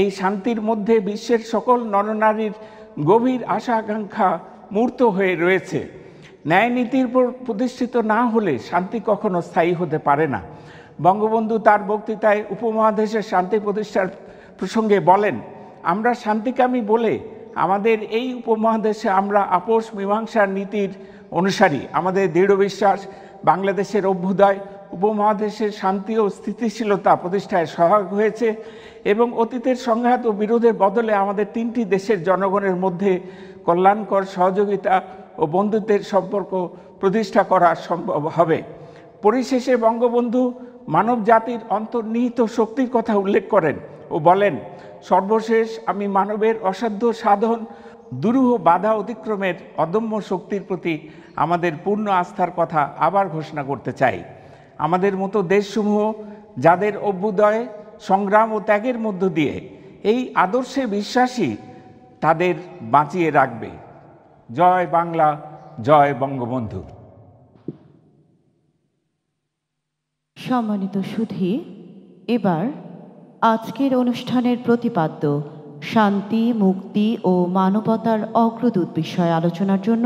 Speaker 16: এই শান্তির মধ্যে বিশ্বের সকল নরনারীর গভীর আশা আকাঙ্ক্ষা মূর্ত হয়ে রয়েছে। ন্যায় নীতির উপর প্রতিষ্ঠিত না হলে শান্তি কখনো স্থায়ী হতে পারে না। বঙ্গবন্ধু তার বক্তৃতায় উপমহাদেশের শান্তি প্রতিষ্ঠার প্রসঙ্গে বলেন, আমরা শান্তিকামী বলে আমাদের এই উপমহাদেশে আমরা আপোষ মীমাংসার নীতির অনুসারী। আমাদের দৃঢ় বিশ্বাস বাংলাদেশের অভ্যুদয় উপমহাদেশের শান্তি ও স্থিতিশীলতা প্রতিষ্ঠায় সহায়ক হয়েছে এবং অতীতের সংঘাত ও বিরোধের বদলে আমাদের তিনটি দেশের জনগণের মধ্যে কল্যাণকর সহযোগিতা ও বন্ধুত্বের সম্পর্ক প্রতিষ্ঠা করা সম্ভব হবে। পরিশেষে বঙ্গবন্ধু মানব জাতির অন্তর্নিহিত শক্তির কথা উল্লেখ করেন ও বলেন, সর্বশেষ আমি মানবের অসাধ্য সাধন, দুরূহ বাধা অতিক্রমের অদম্য শক্তির প্রতি আমাদের পূর্ণ আস্থার কথা আবার ঘোষণা করতে চাই। আমাদের মতো দেশসমূহ যাদের অভ্যুদয়, সংগ্রাম ও ত্যাগের মধ্য দিয়ে এই আদর্শে বিশ্বাসী, তাদের বাঁচিয়ে রাখবে। জয় বাংলা, জয় বঙ্গবন্ধু।
Speaker 1: সম্মানিত সুধী, এবার আজকের অনুষ্ঠানের প্রতিপাদ্য শান্তি, মুক্তি ও মানবতার অগ্রদূত বিষয়ে আলোচনার জন্য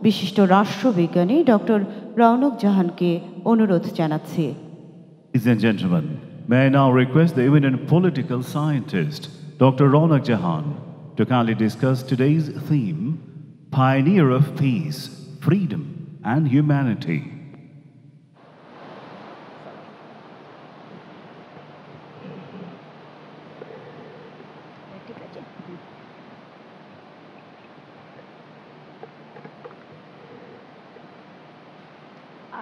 Speaker 1: বিশিষ্ট রাষ্ট্রবিজ্ঞানী ডক্টর রৌনক জাহানকে অনুরোধ জানাচ্ছি।
Speaker 3: Ladies and gentlemen, may I now request the eminent political scientist, Dr. Raunak Jahan, to kindly discuss today's theme, Pioneer of Peace, Freedom and Humanity.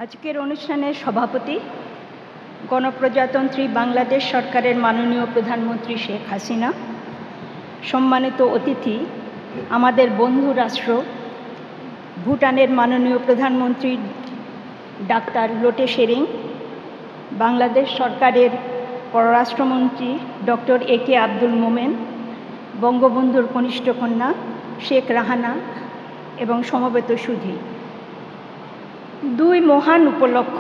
Speaker 17: আজকের অনুষ্ঠানের সভাপতি গণপ্রজাতন্ত্রী বাংলাদেশ সরকারের মাননীয় প্রধানমন্ত্রী শেখ হাসিনা, সম্মানিত অতিথি আমাদের বন্ধু রাষ্ট্র ভুটানের মাননীয় প্রধানমন্ত্রী ডাক্তার লোটে শেরিং, বাংলাদেশ সরকারের পররাষ্ট্রমন্ত্রী ডক্টর AK আব্দুল মোমেন, বঙ্গবন্ধুর কনিষ্ঠ কন্যা শেখ রাহানা এবং সমবেত সুধী। দুই মহান উপলক্ষ,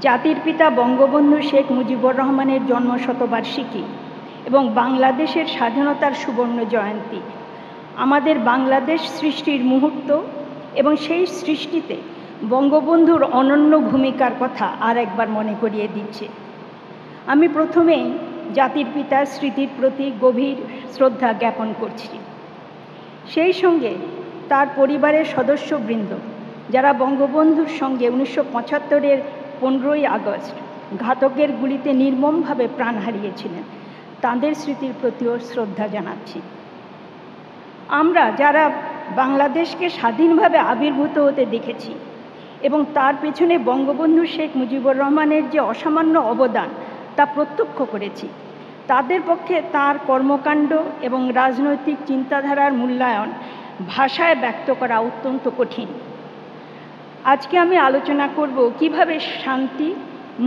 Speaker 17: জাতির পিতা বঙ্গবন্ধু শেখ মুজিবুর রহমানের জন্মশতবার্ষিকী এবং বাংলাদেশের স্বাধীনতার সুবর্ণ জয়ন্তী আমাদের বাংলাদেশ সৃষ্টির মুহূর্ত এবং সেই সৃষ্টিতে বঙ্গবন্ধুর অনন্য ভূমিকার কথা আর একবার মনে করিয়ে দিচ্ছে। আমি প্রথমেই জাতির পিতার স্মৃতির প্রতি গভীর শ্রদ্ধা জ্ঞাপন করছি। সেই সঙ্গে তার পরিবারের সদস্যবৃন্দ যারা বঙ্গবন্ধুর সঙ্গে 1975-এর 15ই আগস্ট ঘাতকের গুলিতে নির্মমভাবে প্রাণ হারিয়েছিলেন, তাঁদের স্মৃতির প্রতিও শ্রদ্ধা জানাচ্ছি। আমরা যারা বাংলাদেশকে স্বাধীনভাবে আবির্ভূত হতে দেখেছি এবং তার পেছনে বঙ্গবন্ধু শেখ মুজিবুর রহমানের যে অসামান্য অবদান তা প্রত্যক্ষ করেছি। তাদের পক্ষে তার কর্মকাণ্ড এবং রাজনৈতিক চিন্তাধারার মূল্যায়ন ভাষায় ব্যক্ত করা অত্যন্ত কঠিন। আজকে আমি আলোচনা করব কিভাবে শান্তি,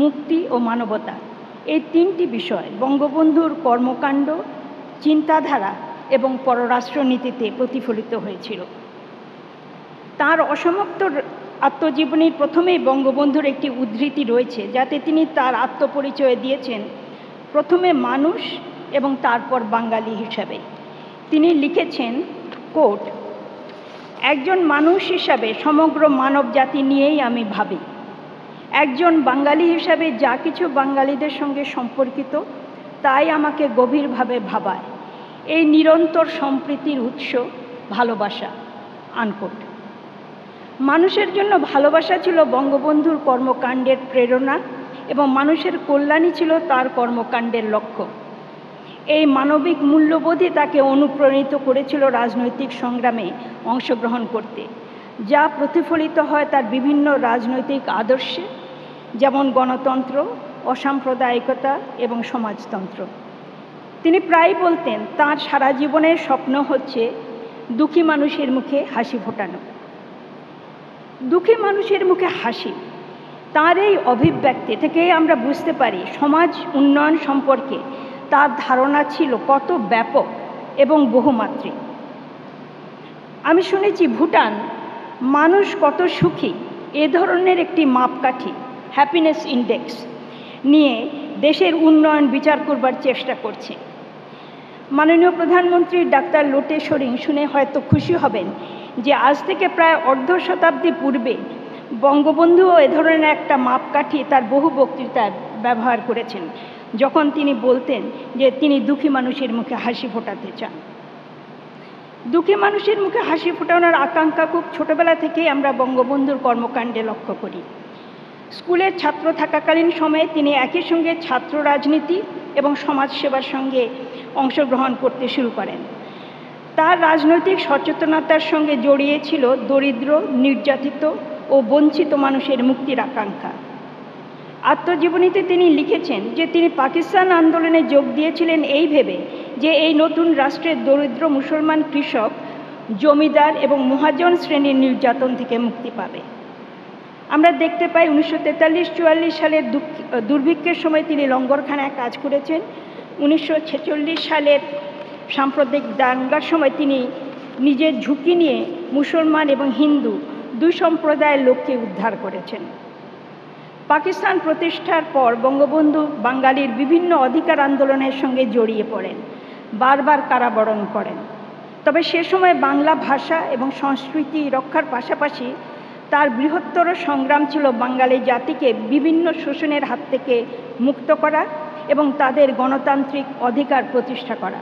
Speaker 17: মুক্তি ও মানবতা এই তিনটি বিষয় বঙ্গবন্ধুর কর্মকাণ্ড, চিন্তাধারা এবং পররাষ্ট্রনীতিতে প্রতিফলিত হয়েছিল। তার অসমাপ্ত আত্মজীবনীর প্রথমেই বঙ্গবন্ধুর একটি উদ্ধৃতি রয়েছে, যাতে তিনি তার আত্মপরিচয় দিয়েছেন প্রথমে মানুষ এবং তারপর বাঙালি হিসাবে। তিনি লিখেছেন, কোট, একজন মানুষ হিসাবে সমগ্র মানব জাতি নিয়েই আমি ভাবি। একজন বাঙালি হিসাবে যা কিছু বাঙালিদের সঙ্গে সম্পর্কিত তাই আমাকে গভীরভাবে ভাবায়। এই নিরন্তর সম্প্রীতির উৎস ভালোবাসা, আনকোট। মানুষের জন্য ভালোবাসা ছিল বঙ্গবন্ধুর কর্মকাণ্ডের প্রেরণা এবং মানুষের কল্যাণই ছিল তার কর্মকাণ্ডের লক্ষ্য। এই মানবিক মূল্যবোধই তাকে অনুপ্রাণিত করেছিল রাজনৈতিক সংগ্রামে অংশগ্রহণ করতে, যা প্রতিফলিত হয় তার বিভিন্ন রাজনৈতিক আদর্শে, যেমন গণতন্ত্র, অসাম্প্রদায়িকতা এবং সমাজতন্ত্র। তিনি প্রায় বলতেন তার সারা জীবনের স্বপ্ন হচ্ছে দুঃখী মানুষের মুখে হাসি ফোটানো। দুঃখী মানুষের মুখে হাসি, তার এই অভিব্যক্তি থেকেই আমরা বুঝতে পারি সমাজ উন্নয়ন সম্পর্কে তার ধারণা ছিল কত ব্যাপক এবং বহুমাত্রিক। আমি শুনেছি ভুটান মানুষ কত সুখী এ ধরনের একটি মাপকাঠি, হ্যাপিনেস ইন্ডেক্স, নিয়ে দেশের উন্নয়ন বিচার করবার চেষ্টা করছে। মাননীয় প্রধানমন্ত্রী ডাক্তার লোটে শেরিং শুনে হয়তো খুশি হবেন যে আজ থেকে প্রায় অর্ধ শতাব্দী পূর্বে বঙ্গবন্ধুও এ ধরনের একটা মাপকাঠি তার বহু বক্তৃতায় ব্যবহার করেছেন, যখন তিনি বলতেন যে তিনি দুঃখী মানুষের মুখে হাসি ফোটাতে চান। দুঃখী মানুষের মুখে হাসি ফোটানোর আকাঙ্ক্ষা খুব ছোটবেলা থেকেই আমরা বঙ্গবন্ধুর কর্মকাণ্ডে লক্ষ্য করি। স্কুলের ছাত্র থাকাকালীন সময়ে তিনি একই সঙ্গে ছাত্র রাজনীতি এবং সমাজসেবার সঙ্গে অংশগ্রহণ করতে শুরু করেন। তার রাজনৈতিক সচেতনতার সঙ্গে জড়িয়ে ছিল দরিদ্র, নির্যাতিত ও বঞ্চিত মানুষের মুক্তির আকাঙ্ক্ষা। আত্মজীবনীতে তিনি লিখেছেন যে তিনি পাকিস্তান আন্দোলনে যোগ দিয়েছিলেন এই ভেবে যে এই নতুন রাষ্ট্রের দরিদ্র মুসলমান কৃষক, জমিদার এবং মহাজন শ্রেণীর নির্যাতন থেকে মুক্তি পাবে। আমরা দেখতে পাই 1943-44 সালের দুর্ভিক্ষের সময় তিনি লঙ্গরখানায় কাজ করেছেন। 1946 সালের সাম্প্রদায়িক দাঙ্গার সময় তিনি নিজের ঝুঁকি নিয়ে মুসলমান এবং হিন্দু দুই সম্প্রদায়ের লোককে উদ্ধার করেছেন। পাকিস্তান প্রতিষ্ঠার পর বঙ্গবন্ধু বাঙালির বিভিন্ন অধিকার আন্দোলনের সঙ্গে জড়িয়ে পড়েন, বারবার কারাবরণ করেন। তবে সে সময় বাংলা ভাষা এবং সংস্কৃতি রক্ষার পাশাপাশি তার বৃহত্তর সংগ্রাম ছিল বাঙালি জাতিকে বিভিন্ন শোষণের হাত থেকে মুক্ত করা এবং তাদের গণতান্ত্রিক অধিকার প্রতিষ্ঠা করা।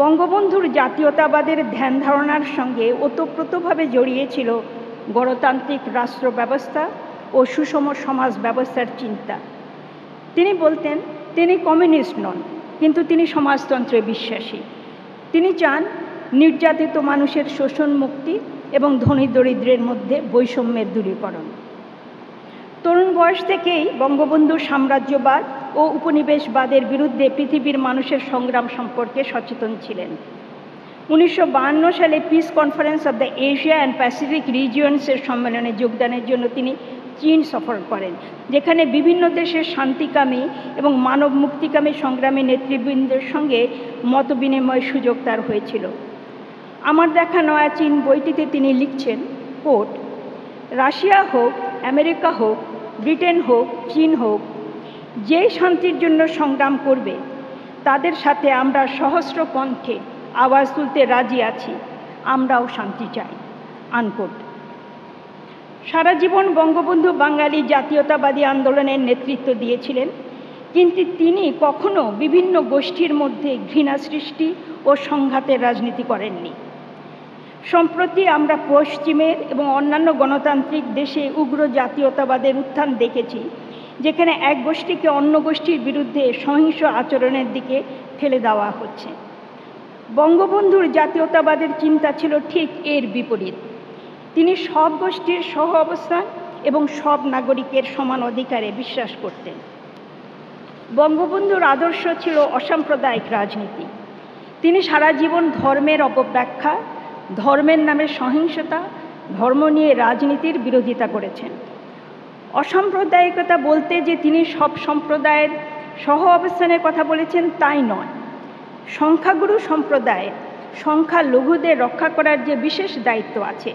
Speaker 17: বঙ্গবন্ধুর জাতীয়তাবাদের ধ্যান ধারণার সঙ্গে ওতপ্রোতভাবে জড়িয়েছিল গণতান্ত্রিক রাষ্ট্র ব্যবস্থা ও সুষম সমাজ ব্যবস্থার চিন্তা। তিনি বলতেন তিনি কমিউনিস্ট নন, কিন্তু তিনি সমাজতন্ত্রে বিশ্বাসী। তিনি চান নির্যাতিত মানুষের শোষণ মুক্তি এবং ধনী দরিদ্রের মধ্যে বৈষম্যের দূরীকরণ। তরুণ বয়স থেকেই বঙ্গবন্ধু সাম্রাজ্যবাদ ও উপনিবেশবাদের বিরুদ্ধে পৃথিবীর মানুষের সংগ্রাম সম্পর্কে সচেতন ছিলেন। 1952 সালে peace conference of the Asia and Pacific রিজিয়নসের সম্মেলনে যোগদানের জন্য তিনি চীন সফর করেন, যেখানে বিভিন্ন দেশের শান্তিকামী এবং মানব মুক্তিকামী সংগ্রামী নেতৃবৃন্দের সঙ্গে মত বিনিময়ের সুযোগ তার হয়েছিল। আমার দেখা নয়া চীন বইটিতে তিনি লিখছেন, কোট, রাশিয়া হোক, আমেরিকা হোক, ব্রিটেন হোক, চীন হোক, যে শান্তির জন্য সংগ্রাম করবে তাদের সাথে আমরা সহস্র কণ্ঠে আওয়াজ তুলতে রাজি আছি, আমরাও শান্তি চাই, আনকোট। সারা জীবন বঙ্গবন্ধু বাঙালি জাতীয়তাবাদী আন্দোলনের নেতৃত্ব দিয়েছিলেন, কিন্তু তিনি কখনো বিভিন্ন গোষ্ঠীর মধ্যে ঘৃণা সৃষ্টি ও সংঘাতের রাজনীতি করেননি। সম্প্রতি আমরা পশ্চিমের এবং অন্যান্য গণতান্ত্রিক দেশে উগ্র জাতীয়তাবাদের উত্থান দেখেছি, যেখানে এক গোষ্ঠীকে অন্য গোষ্ঠীর বিরুদ্ধে সহিংস আচরণের দিকে ঠেলে দেওয়া হচ্ছে। বঙ্গবন্ধুর জাতীয়তাবাদের চিন্তা ছিল ঠিক এর বিপরীত। তিনি সব গোষ্ঠীর সহ অবস্থান এবং সব নাগরিকের সমান অধিকারে বিশ্বাস করতেন। বঙ্গবন্ধুর আদর্শ ছিল অসাম্প্রদায়িক রাজনীতি। তিনি সারা জীবন ধর্মের অপব্যাখ্যা, ধর্মের নামে সহিংসতা, ধর্ম নিয়ে রাজনীতির বিরোধিতা করেছেন। অসাম্প্রদায়িকতা বলতে যে তিনি সব সম্প্রদায়ের সহ অবস্থানের কথা বলেছেন তাই নয়, সংখ্যাগুরু সম্প্রদায়ের সংখ্যালঘুদের রক্ষা করার যে বিশেষ দায়িত্ব আছে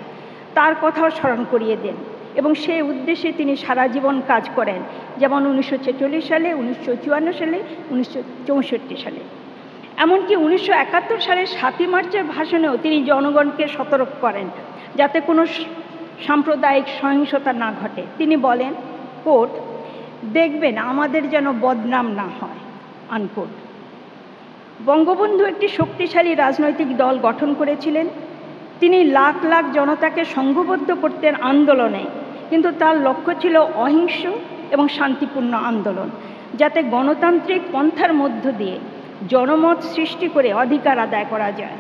Speaker 17: তার কথাও স্মরণ করিয়ে দেন এবং সেই উদ্দেশ্যে তিনি সারা জীবন কাজ করেন, যেমন 1946 সালে, 1954 সালে, 1964 সালে, এমনকি 1971 সালে 7ই মার্চের ভাষণেও তিনি জনগণকে সতর্ক করেন যাতে কোনো সাম্প্রদায়িক সহিংসতা না ঘটে। তিনি বলেন, কোট, দেখবেন আমাদের যেন বদনাম না হয়, আনকোট। বঙ্গবন্ধু একটি শক্তিশালী রাজনৈতিক দল গঠন করেছিলেন। তিনি লাখ লাখ জনতাকে সংঘবদ্ধ করতেন আন্দোলনে, কিন্তু তার লক্ষ্য ছিল অহিংস এবং শান্তিপূর্ণ আন্দোলন, যাতে গণতান্ত্রিক পন্থার মধ্য দিয়ে জনমত সৃষ্টি করে অধিকার আদায় করা যায়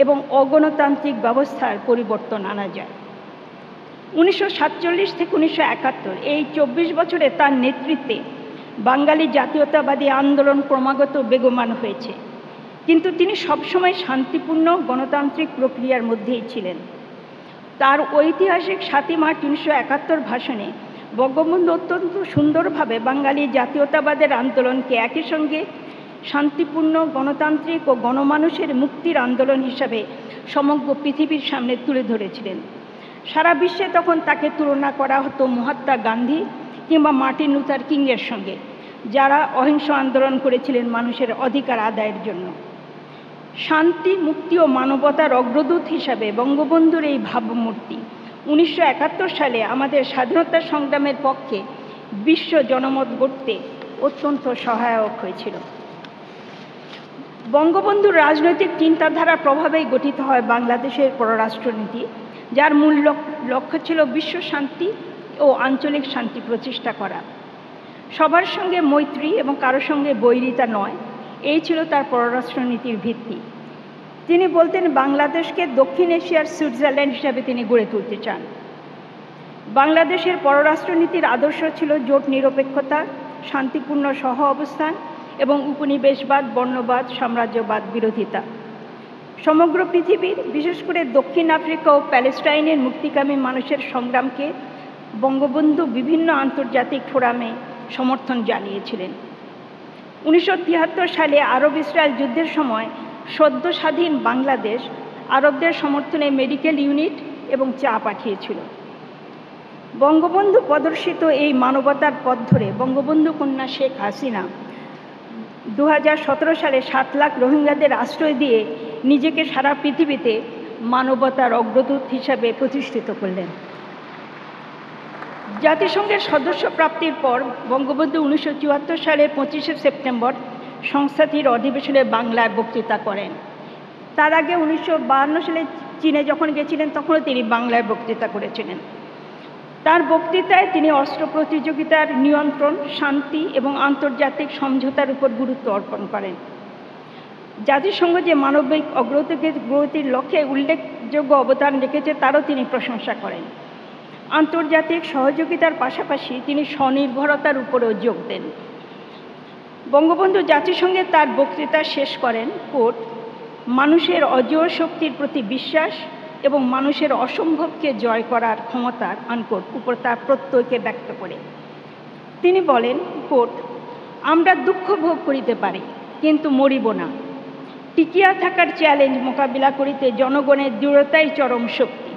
Speaker 17: এবং অগণতান্ত্রিক ব্যবস্থার পরিবর্তন আনা যায়। 1947 থেকে 1971 এই 24 বছরে তার নেতৃত্বে বাঙালি জাতীয়তাবাদী আন্দোলন ক্রমাগত বেগবান হয়েছে, কিন্তু তিনি সবসময় শান্তিপূর্ণ গণতান্ত্রিক প্রক্রিয়ার মধ্যেই ছিলেন। তার ঐতিহাসিক 7ই মার্চ 1971 ভাষণে বঙ্গবন্ধু অত্যন্ত সুন্দরভাবে বাঙালি জাতীয়তাবাদের আন্দোলনকে একই সঙ্গে শান্তিপূর্ণ গণতান্ত্রিক ও গণমানুষের মুক্তির আন্দোলন হিসাবে সমগ্র পৃথিবীর সামনে তুলে ধরেছিলেন। সারা বিশ্বে তখন তাকে তুলনা করা হতো মহাত্মা গান্ধী কিংবা মার্টিন লুথার কিংয়ের সঙ্গে, যারা অহিংস আন্দোলন করেছিলেন মানুষের অধিকার আদায়ের জন্য। শান্তি, মুক্তি ও মানবতার অগ্রদূত হিসাবে বঙ্গবন্ধুর এই ভাবমূর্তি 1971 সালে আমাদের স্বাধীনতা সংগ্রামের পক্ষে বিশ্ব জনমত গড়তে অত্যন্ত সহায়ক হয়েছিল। বঙ্গবন্ধুর রাজনৈতিক চিন্তাধারা প্রভাবেই গঠিত হয় বাংলাদেশের পররাষ্ট্রনীতি, যার মূল লক্ষ্য ছিল বিশ্ব শান্তি ও আঞ্চলিক শান্তি প্রতিষ্ঠা করা। সবার সঙ্গে মৈত্রী এবং কারোর সঙ্গে বৈরিতা নয়, এই ছিল তার পররাষ্ট্রনীতির ভিত্তি। তিনি বলতেন বাংলাদেশকে দক্ষিণ এশিয়ার সুইজারল্যান্ড হিসাবে তিনি গড়ে তুলতে চান। বাংলাদেশের পররাষ্ট্রনীতির আদর্শ ছিল জোট নিরপেক্ষতা, শান্তিপূর্ণ সহ অবস্থান এবং উপনিবেশবাদ, বর্ণবাদ, সাম্রাজ্যবাদ বিরোধিতা। সমগ্র পৃথিবীর, বিশেষ করে দক্ষিণ আফ্রিকা ও প্যালেস্টাইনের মুক্তিকামী মানুষের সংগ্রামকে বঙ্গবন্ধু বিভিন্ন আন্তর্জাতিক ফোরামে সমর্থন জানিয়েছিলেন। 1973 সালে আরব ইসরায়েল যুদ্ধের সময় সদ্য স্বাধীন বাংলাদেশ আরবদের সমর্থনে মেডিকেল ইউনিট এবং চা পাঠিয়েছিল। বঙ্গবন্ধু প্রদর্শিত এই মানবতার পথ ধরে বঙ্গবন্ধু কন্যা শেখ হাসিনা 2017 সালে 7 লাখ রোহিঙ্গাদের আশ্রয় দিয়ে নিজেকে সারা পৃথিবীতে মানবতার অগ্রদূত হিসাবে প্রতিষ্ঠিত করলেন। জাতিসংঘের সদস্য প্রাপ্তির পর বঙ্গবন্ধু 1974 সালের 25শে সেপ্টেম্বর সংস্থাটির অধিবেশনে বাংলায় বক্তৃতা করেন। তার আগে 1952 সালে চীনে যখন গেছিলেন তখনও তিনি বাংলায় বক্তৃতা করেছিলেন। তার বক্তৃতায় তিনি অস্ত্র প্রতিযোগিতার নিয়ন্ত্রণ, শান্তি এবং আন্তর্জাতিক সমঝোতার উপর গুরুত্ব অর্পণ করেন। জাতিসংঘ যে মানবিক অগ্রগতির লক্ষ্যে উল্লেখযোগ্য অবদান রেখেছে তারও তিনি প্রশংসা করেন। আন্তর্জাতিক সহযোগিতার পাশাপাশি তিনি স্বনির্ভরতার উপরেও যোগ দেন। বঙ্গবন্ধু জাতিসংঘে তার বক্তৃতা শেষ করেন, কোট, মানুষের অজেয় শক্তির প্রতি বিশ্বাস এবং মানুষের অসম্ভবকে জয় করার ক্ষমতার, আনকোট, উপর তার প্রত্যয়কে ব্যক্ত করে। তিনি বলেন, কোট, আমরা দুঃখ ভোগ করিতে পারি কিন্তু মরিব না। টিকিয়া থাকার চ্যালেঞ্জ মোকাবিলা করিতে জনগণের দৃঢ়তাই চরম শক্তি।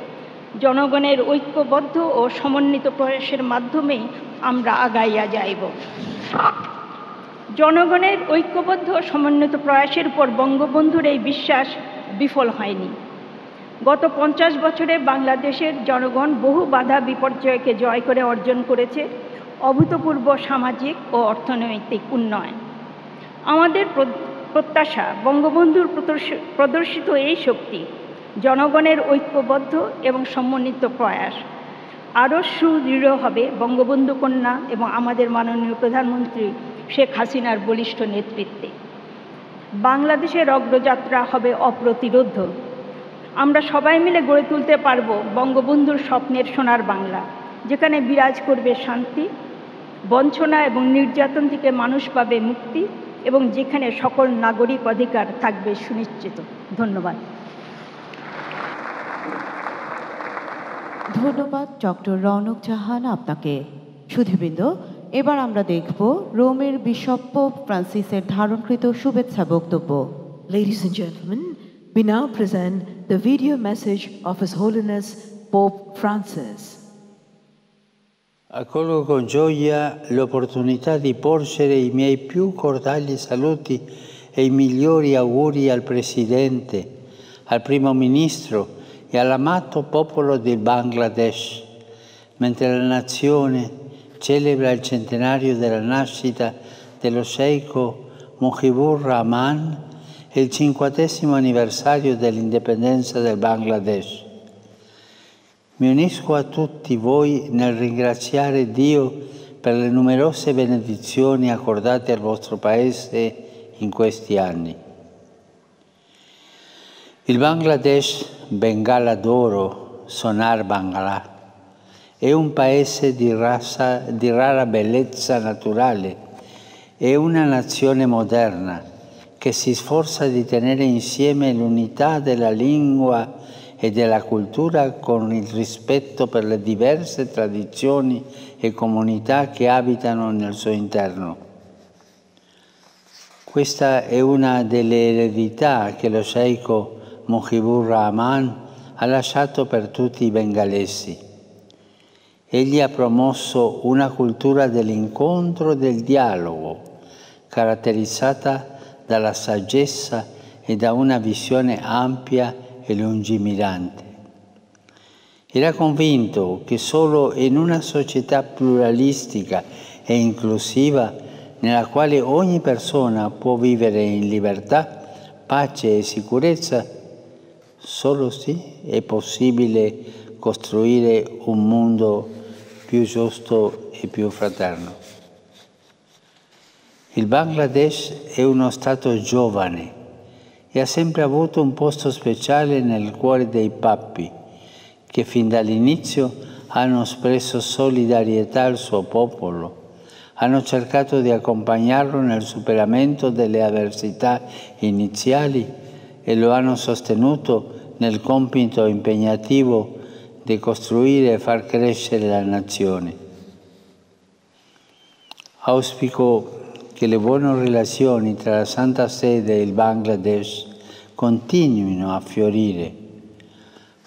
Speaker 17: জনগণের ঐক্যবদ্ধ ও সমন্বিত প্রয়াসের মাধ্যমেই আমরা আগাইয়া যাইব। জনগণের ঐক্যবদ্ধ ও সমন্বিত প্রয়াসের উপর বঙ্গবন্ধুর এই বিশ্বাস বিফল হয়নি। গত 50 বছরে বাংলাদেশের জনগণ বহু বাধা বিপর্যয়কে জয় করে অর্জন করেছে অভূতপূর্ব সামাজিক ও অর্থনৈতিক উন্নয়ন। আমাদের প্রত্যাশা বঙ্গবন্ধুর প্রদর্শিত এই শক্তি, জনগণের ঐক্যবদ্ধ এবং সমন্বিত প্রয়াস আরও সুদৃঢ় হবে বঙ্গবন্ধু কন্যা এবং আমাদের মাননীয় প্রধানমন্ত্রী শেখ হাসিনার বলিষ্ঠ নেতৃত্বে। বাংলাদেশের অগ্রযাত্রা হবে অপ্রতিরোধ্য। আমরা সবাই মিলে গড়ে তুলতে পারব বঙ্গবন্ধুর স্বপ্নের সোনার বাংলা, যেখানে বিরাজ করবে শান্তি, বঞ্চনা এবং নির্যাতন থেকে মানুষ পাবে মুক্তি এবং যেখানে সকল নাগরিক অধিকার থাকবে সুনিশ্চিত। ধন্যবাদ।
Speaker 1: ধন্যবাদ ডক্টর রৌনক জাহান আপনাকে। সুধীবৃন্দ, এবার আমরা দেখব রোমের বিশপ পোপ ফ্রান্সিসের ধারণকৃত শুভেচ্ছা বক্তব্য।
Speaker 2: Ladies and gentlemen, we now present the video message of His Holiness Pope Francis.
Speaker 18: Accolgo con gioia l'opportunità di porgere i miei più cordiali saluti e i migliori auguri al Presidente, al Primo Ministro e all'amato popolo del Bangladesh, mentre la nazione celebra il centenario della nascita dello sceicco Mujibur Rahman e il 50° anniversario dell'indipendenza del Bangladesh. Mi unisco a tutti voi nel ringraziare Dio per le numerose benedizioni accordate al vostro Paese in questi anni. Il Bangladesh, Bengala d'oro, Sonar Bangla, è un paese di rara bellezza naturale, è una nazione moderna che si sforza di tenere insieme l'unità della lingua e della cultura con il rispetto per le diverse tradizioni e comunità che abitano nel suo interno. Questa è una delle eredità che lo sceicco Mujibur Rahman ha lasciato per tutti i bengalesi. Egli ha promosso una cultura dell'incontro e del dialogo, caratterizzata dalla saggezza e da una visione ampia e lungimirante. Era convinto che solo in una società pluralistica e inclusiva, nella quale ogni persona può vivere in libertà, pace e sicurezza, solo sì è possibile costruire un mondo più giusto e più fraterno. Il Bangladesh è uno Stato giovane e ha sempre avuto un posto speciale nel cuore dei papi, che fin dall'inizio hanno espresso solidarietà al suo popolo, hanno cercato di accompagnarlo nel superamento delle avversità iniziali e lo hanno sostenuto nel compito impegnativo di costruire e far crescere la nazione. Auspico che le buone relazioni tra la Santa Sede e il Bangladesh continuino a fiorire.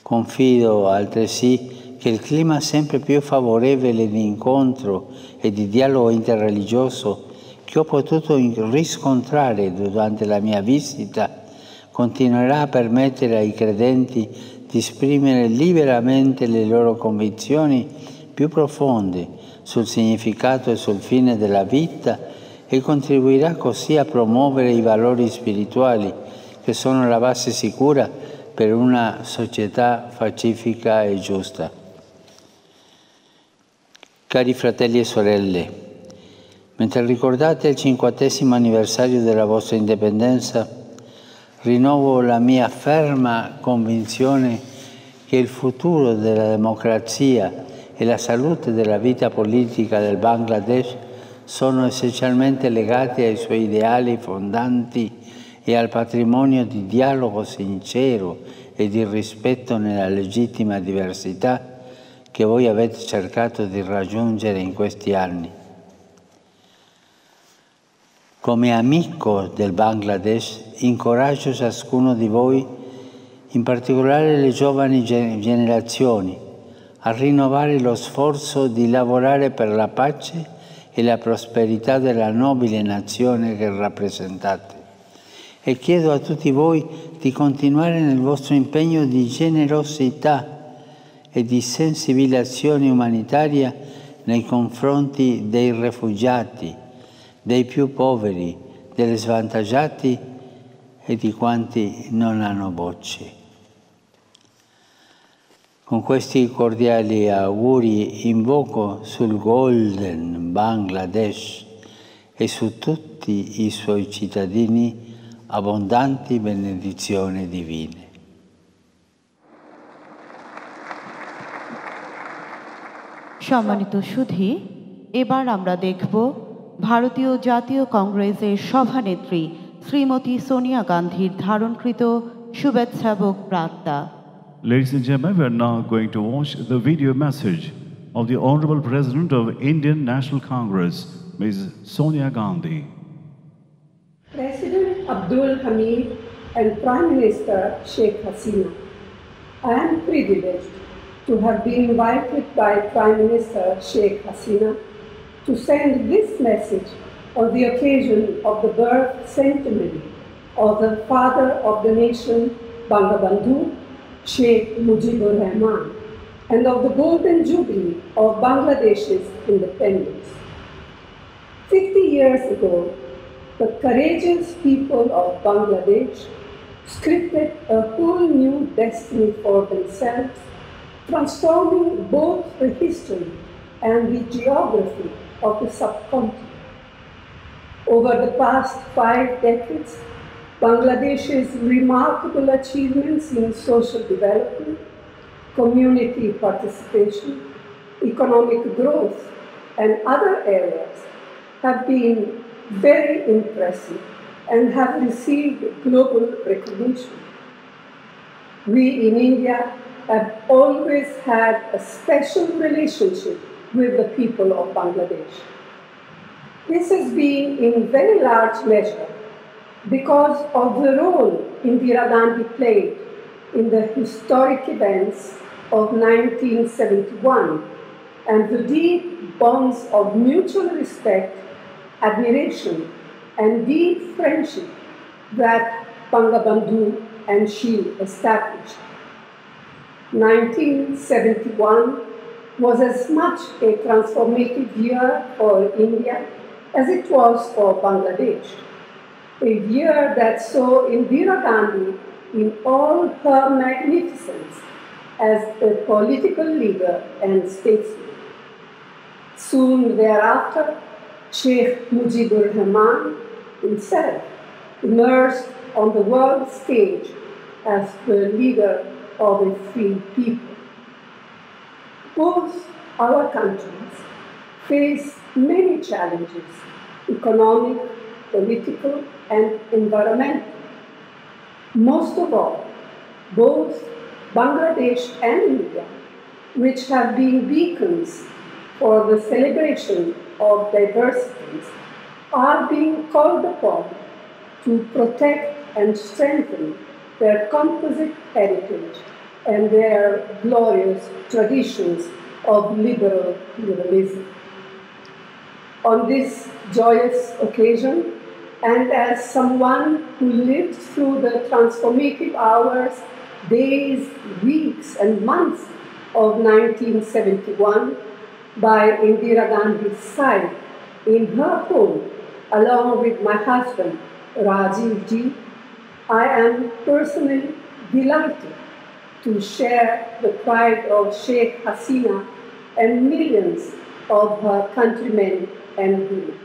Speaker 18: Confido altresì che il clima sempre più favorevole di incontro e di dialogo interreligioso che ho potuto riscontrare durante la mia visita continuerà a permettere ai credenti di esprimere liberamente le loro convinzioni più profonde sul significato e sul fine della vita e contribuirà così a promuovere i valori spirituali che sono la base sicura per una società pacifica e giusta. Cari fratelli e sorelle, mentre ricordate il 50° anniversario della vostra indipendenza, rinnovo la mia ferma convinzione che il futuro della democrazia e la salute della vita politica del Bangladesh sono essenzialmente legati ai suoi ideali fondanti e al patrimonio di dialogo sincero e di rispetto nella legittima diversità che voi avete cercato di raggiungere in questi anni. Come amico del Bangladesh, incoraggio ciascuno di voi, in particolare le giovani generazioni, a rinnovare lo sforzo di lavorare per la pace e la prosperità della nobile nazione che rappresentate. E chiedo a tutti voi di continuare nel vostro impegno di generosità e di sensibilizzazione umanitaria nei confronti dei rifugiati, dei più poveri, degli svantaggiati e di quanti non hanno voce. Con questi cordiali auguri invoco sul Golden Bangladesh e su tutti i suoi cittadini abbondanti benedizioni divine.
Speaker 1: সম্মানিত সুধী, এবার আমরা দেখব ভারতীয় জাতীয় কংগ্রেসের সভানেত্রী শ্রীমতী সোনিয়া গান্ধীর ধারণকৃত শুভেচ্ছাবক বার্তা।
Speaker 3: Ladies and gentlemen, we are now going to watch the video message of the Honorable President of Indian National Congress, Ms. Sonia Gandhi.
Speaker 19: President Abdul Hamid and Prime Minister Sheikh Hasina, I am privileged to have been invited by Prime Minister Sheikh Hasina to send this message on the occasion of the birth centenary of the father of the nation, Bangabandhu, Sheikh Mujibur Rahman, and of the golden jubilee of Bangladesh's independence. 50 years ago, the courageous people of Bangladesh scripted a whole new destiny for themselves, transforming both the history and the geography of the subcontinent. Over the past 5 decades, Bangladesh's remarkable achievements in social development, community participation, economic growth, and other areas have been very impressive and have received global recognition. We in India have always had a special relationship with the people of Bangladesh. This has been in very large measure because of the role Indira Gandhi played in the historic events of 1971 and the deep bonds of mutual respect, admiration, and deep friendship that Bangabandhu and she established. 1971 was as much a transformative year for India as it was for Bangladesh, a year that saw Indira Gandhi in all her magnificence as a political leader and statesman. Soon thereafter, Sheikh Mujibur Rahman himself emerged on the world stage as the leader of a free people. Both our countries face many challenges, economic, political, and environmental. Most of all, both Bangladesh and India, which have been beacons for the celebration of diversities, are being called upon to protect and strengthen their composite heritage and their glorious traditions of liberal pluralism. On this joyous occasion, and as someone who lived through the transformative hours, days, weeks, and months of 1971 by Indira Gandhi's side in her home, along with my husband, Rajiv Ji, I am personally delighted to share the pride of Sheikh Hasina and millions of her countrymen and women.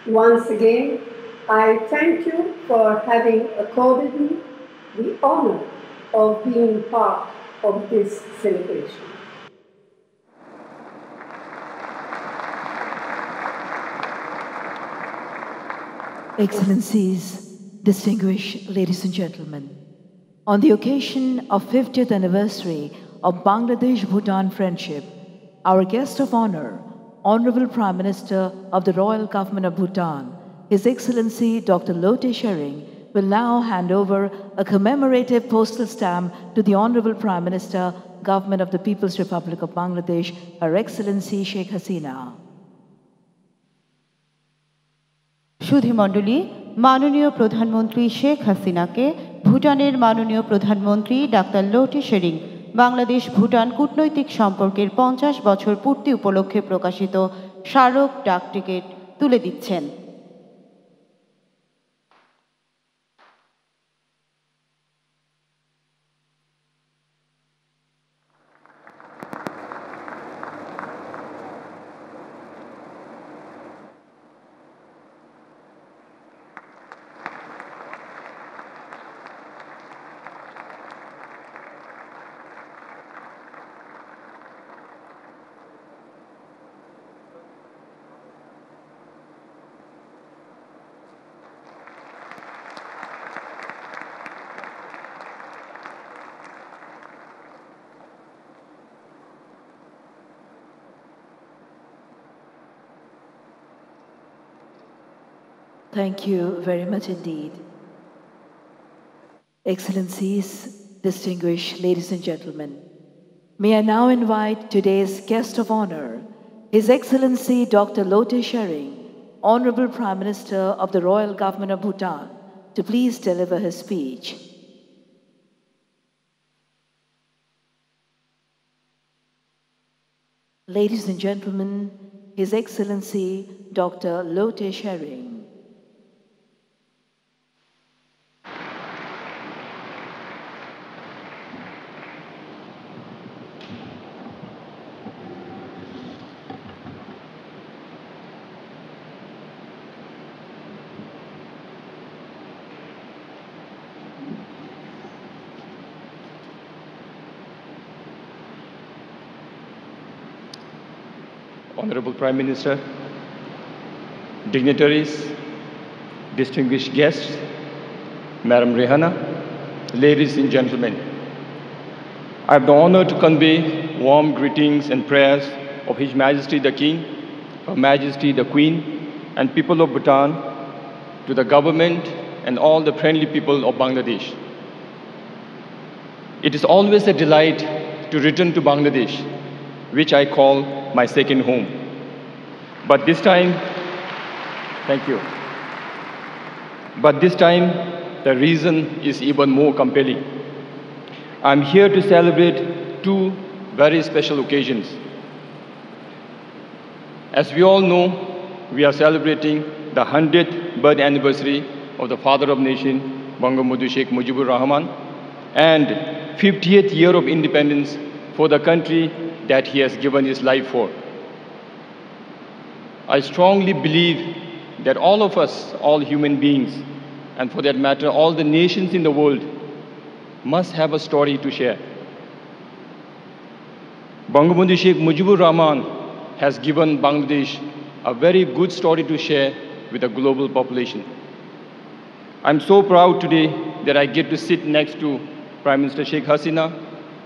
Speaker 19: Once again, I thank you for having accorded me the honor of being part of this celebration.
Speaker 2: Excellencies, distinguished ladies and gentlemen, on the occasion of 50th anniversary of Bangladesh-Bhutan friendship, our guest of honor, Honorable Prime Minister of the Royal Government of Bhutan, His Excellency Dr. Lote Tshering, will now hand over a commemorative postal stamp to the Honorable Prime Minister, Government of the People's Republic of Bangladesh, Her Excellency Sheikh Hasina.
Speaker 1: সুধীমণ্ডলী, মাননীয় প্রধানমন্ত্রী শেখ হাসিনাকে ভুটানের মাননীয় প্রধানমন্ত্রী ডাক্তার লোটে শেরিং বাংলাদেশ ভুটান কূটনৈতিক সম্পর্কের 50 বছর পূর্তি উপলক্ষে প্রকাশিত স্মারক ডাকটিকিট তুলে দিচ্ছেন।
Speaker 2: Thank you very much indeed. Excellencies, distinguished ladies and gentlemen, may I now invite today's guest of honor, His Excellency Dr. Lote Tshering, Honorable Prime Minister of the Royal Government of Bhutan, to please deliver his speech. Ladies and gentlemen, His Excellency Dr. Lote Tshering.
Speaker 20: Honorable Prime Minister, dignitaries, distinguished guests, Madam Rehana, ladies and gentlemen, I have the honor to convey warm greetings and prayers of His Majesty the King, Her Majesty the Queen, and people of Bhutan to the government and all the friendly people of Bangladesh. It is always a delight to return to Bangladesh, which I call my second home. But this time, thank you. But this time, the reason is even more compelling. I'm here to celebrate two very special occasions. As we all know, we are celebrating the 100th birth anniversary of the Father of Nation, Bangabandhu Sheikh Mujibur Rahman, and 50th year of independence for the country that he has given his life for. I strongly believe that all of us, all human beings, and for that matter, all the nations in the world, must have a story to share. Bangabandhu Sheikh Mujibur Rahman has given Bangladesh a very good story to share with the global population. I'm so proud today that I get to sit next to Prime Minister Sheikh Hasina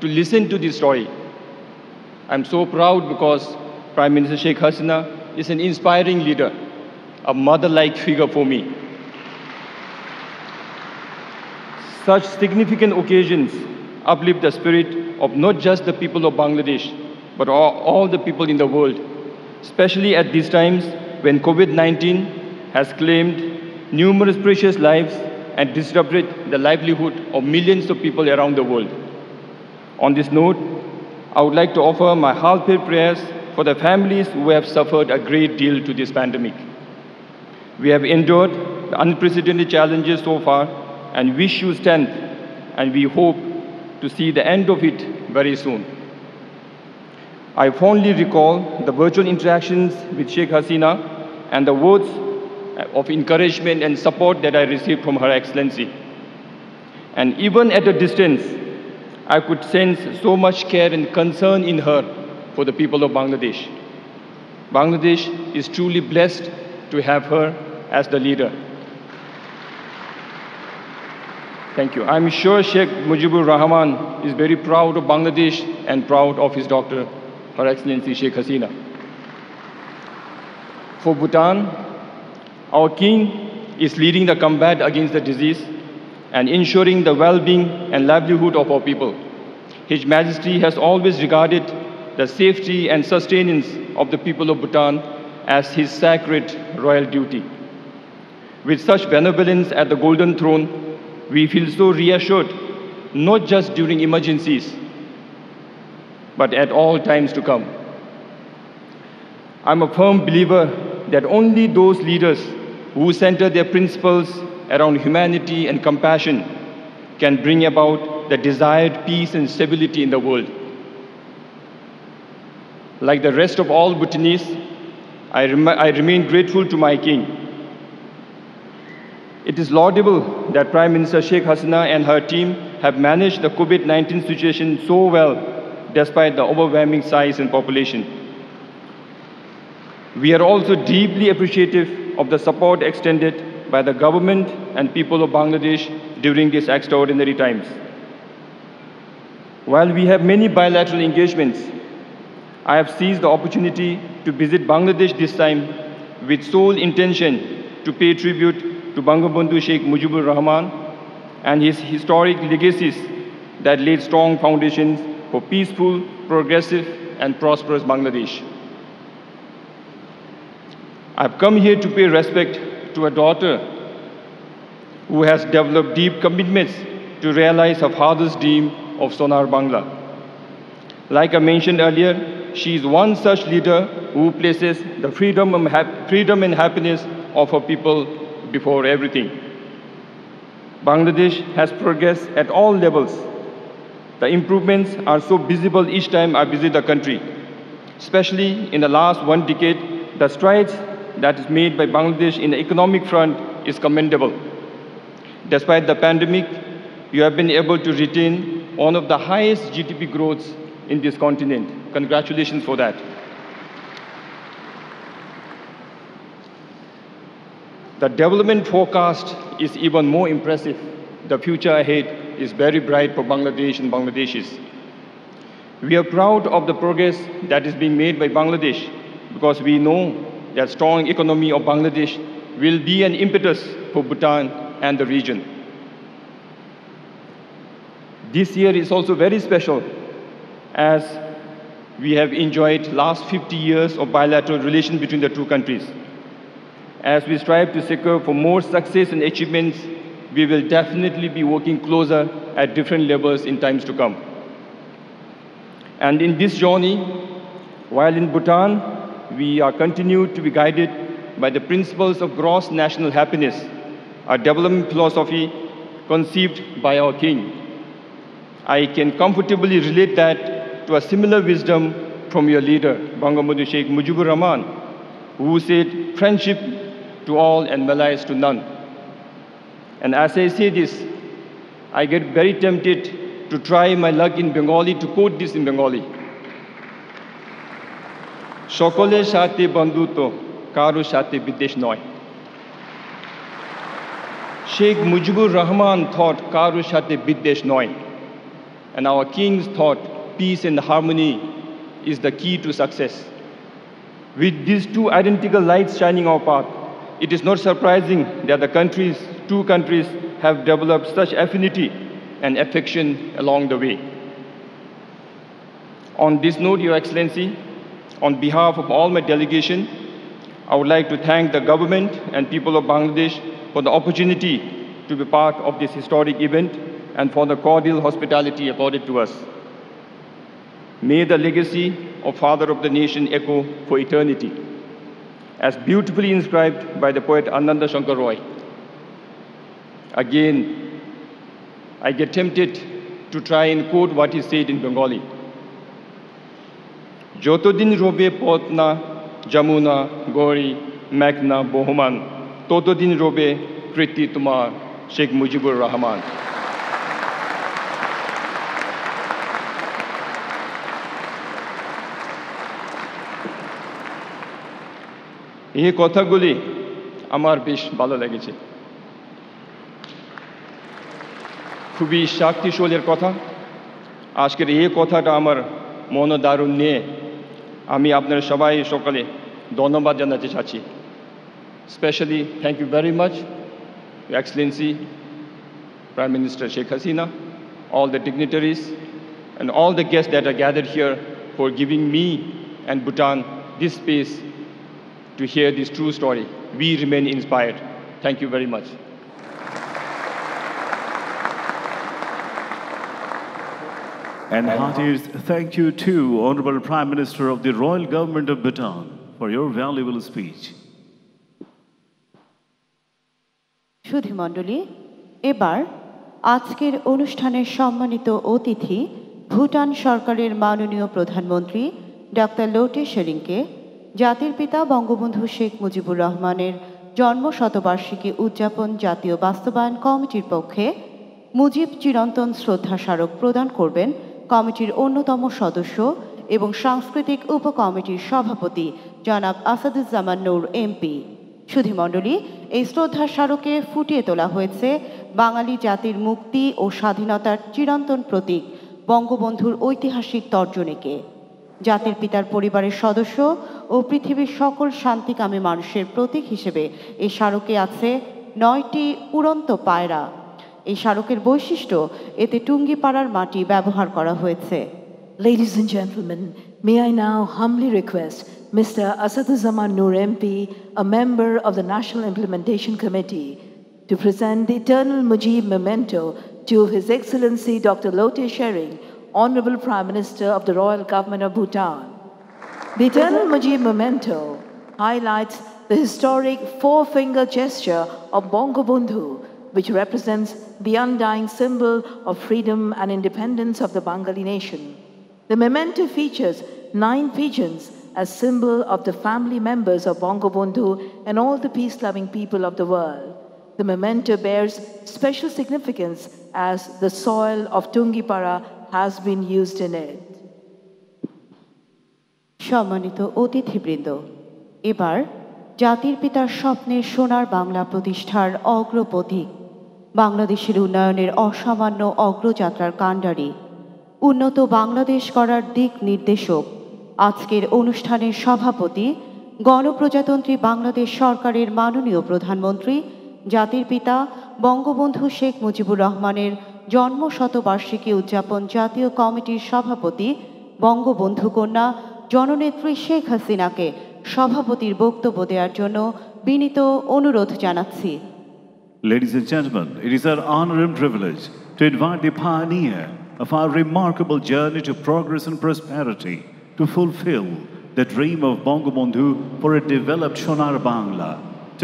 Speaker 20: to listen to this story. I'm so proud because Prime Minister Sheikh Hasina is an inspiring leader, a mother-like figure for me. Such significant occasions uplift the spirit of not just the people of Bangladesh, but all the people in the world, especially at these times when COVID-19 has claimed numerous precious lives and disrupted the livelihood of millions of people around the world. On this note, I would like to offer my heartfelt prayers for the families who have suffered a great deal to this pandemic. We have endured the unprecedented challenges so far and wish you strength, and we hope to see the end of it very soon. I fondly recall the virtual interactions with Sheikh Hasina and the words of encouragement and support that I received from Her Excellency. And even at a distance, I could sense so much care and concern in her for the people of Bangladesh. Bangladesh is truly blessed to have her as the leader. Thank you. I'm sure Sheikh Mujibur Rahman is very proud of Bangladesh and proud of his daughter, Her Excellency Sheikh Hasina. For Bhutan, our king is leading the combat against the disease and ensuring the well-being and livelihood of our people. His Majesty has always regarded the safety and sustenance of the people of Bhutan as his sacred royal duty. With such benevolence at the Golden Throne, we feel so reassured, not just during emergencies, but at all times to come. I'm a firm believer that only those leaders who center their principles around humanity and compassion can bring about the desired peace and stability in the world. Like the rest of all Bhutanese, I remain grateful to my king. It is laudable that Prime Minister Sheikh Hasina and her team have managed the COVID-19 situation so well despite the overwhelming size and population. We are also deeply appreciative of the support extended by the government and people of Bangladesh during these extraordinary times. While we have many bilateral engagements, I have seized the opportunity to visit Bangladesh this time with sole intention to pay tribute to Bangabandhu Sheikh Mujibur Rahman and his historic legacies that laid strong foundations for peaceful, progressive, and prosperous Bangladesh. I've come here to pay respect to a daughter who has developed deep commitments to realize her father's dream of Sonar Bangla. Like I mentioned earlier, she is one such leader who places the freedom and happiness of her people before everything. Bangladesh has progressed at all levels. The improvements are so visible each time I visit the country. Especially in the last 1 decade, the strides that is made by Bangladesh in the economic front is commendable. Despite the pandemic, you have been able to retain one of the highest GDP growths in this continent. Congratulations for that. The development forecast is even more impressive. The future ahead is very bright for Bangladesh and Bangladeshis. We are proud of the progress that is being made by Bangladesh because we know that strong economy of Bangladesh will be an impetus for Bhutan and the region. This year is also very special as we have enjoyed last 50 years of bilateral relations between the two countries. As we strive to secure for more success and achievements, we will definitely be working closer at different levels in times to come. And in this journey, while in Bhutan, we are continued to be guided by the principles of gross national happiness, a development philosophy conceived by our king. I can comfortably relate that to a similar wisdom from your leader, Bangabandhu Sheikh Mujibur Rahman, who said, friendship to all and malice to none. And as I say this, I get very tempted to try my luck in Bengali, to quote this in Bengali. Shokole shate bandhuto, karo shate bidesh noy. Sheikh Mujibur Rahman thought karo shate bidesh noy. And our kings thought peace and harmony is the key to success. With these two identical lights shining our path, it is not surprising that the two countries have developed such affinity and affection along the way. On this note, Your Excellency, on behalf of all my delegation, I would like to thank the government and people of Bangladesh for the opportunity to be part of this historic event and for the cordial hospitality accorded to us. May the legacy of Father of the Nation echo for eternity, as beautifully inscribed by the poet Ananda Shankar Roy. Again, I get tempted to try and quote what he said in Bengali. Jotodin robe potna jamuna gori makna bohoman totodin robe kriti tumar Sheikh Mujibur Rahman. এই কথাগুলি আমার বেশ ভালো লেগেছে। খুবই শক্তিশালীর কথা। আজকের এই কথাটা আমার মনোদারুণ নিয়ে আমি আপনার সবাই সকালে ধন্যবাদ জানাতে চাচ্ছি। Especially thank you very much, Your Excellency, Prime Minister Sheikh Hasina, all the dignitaries and all the guests that are gathered here for giving me and Bhutan this space to hear this true story. We remain inspired. Thank you very much.
Speaker 3: And heartiest thank you to Honorable Prime Minister of the Royal Government of Bhutan for your valuable speech.
Speaker 1: সুধীমণ্ডলী, এবার আজকের অনুষ্ঠানের সম্মানিত অতিথি ভুটান সরকারের মাননীয় প্রধানমন্ত্রী ডক্টর লোটে শেরিংকে জাতির পিতা বঙ্গবন্ধু শেখ মুজিবুর রহমানের জন্ম শতবার্ষিকী উদযাপন জাতীয় বাস্তবায়ন কমিটির পক্ষে মুজিব চিরন্তন শ্রদ্ধা স্মারক প্রদান করবেন কমিটির অন্যতম সদস্য এবং সাংস্কৃতিক উপকমিটির সভাপতি জনাব আসাদুজ্জামান নূর এমপি। সুধীমণ্ডলী, এই শ্রদ্ধা স্মারকে ফুটিয়ে তোলা হয়েছে বাঙালি জাতির মুক্তি ও স্বাধীনতার চিরন্তন প্রতীক বঙ্গবন্ধুর ঐতিহাসিক তর্জনীকে। জাতির পিতার পরিবারের সদস্য ও পৃথিবীর সকল শান্তিকামী মানুষের প্রতীক হিসেবে এই স্মারকে আছে 9টি উড়ন্ত পায়রা। এই স্মারকের বৈশিষ্ট্য, এতে টুঙ্গিপাড়ার মাটি ব্যবহার করা হয়েছে।
Speaker 2: Ladies and gentlemen, may I now humbly request Mr. Asaduzzaman Noor MP, a member of the National Implementation Committee, to present the Eternal Mujib Memento to His Excellency Dr. Lote Tshering, Honorable Prime Minister of the Royal Government of Bhutan. The Eternal Mujib Memento highlights the historic four-finger gesture of Bangabandhu, which represents the undying symbol of freedom and independence of the Bengali nation. The memento features 9 pigeons as symbol of the family members of Bangabandhu and all the peace-loving people of the world. The memento bears special significance as the soil of Tungipara has been used in it.
Speaker 1: সম্মানিত অতিথিবৃন্দ, এবার জাতির পিতার স্বপ্নের সোনার বাংলা প্রতিষ্ঠার অগ্রপথিক, বাংলাদেশের উন্নয়নের অসামান্য অগ্রযাত্রার কাণ্ডারি, উন্নত বাংলাদেশ করার দিক নির্দেশক, আজকের অনুষ্ঠানের সভাপতি, গণপ্রজাতন্ত্রী বাংলাদেশ সরকারের মাননীয় প্রধানমন্ত্রী, জাতির পিতা বঙ্গবন্ধু শেখ মুজিবুর রহমানের জন্মশতবার্ষিকী উদযাপন জাতীয় কমিটির সভাপতি, বঙ্গবন্ধু কন্যা জননেত্রী শেখ হাসিনাকে সভাপতির বক্তব্য দেওয়ার জন্য বিনীত অনুরোধ জানাচ্ছি।
Speaker 3: Ladies and gentlemen, it is our honor and privilege to invite the pioneer of our remarkable journey to progress and prosperity to fulfill the dream of Bangabandhu for a developed Sonar Bangla.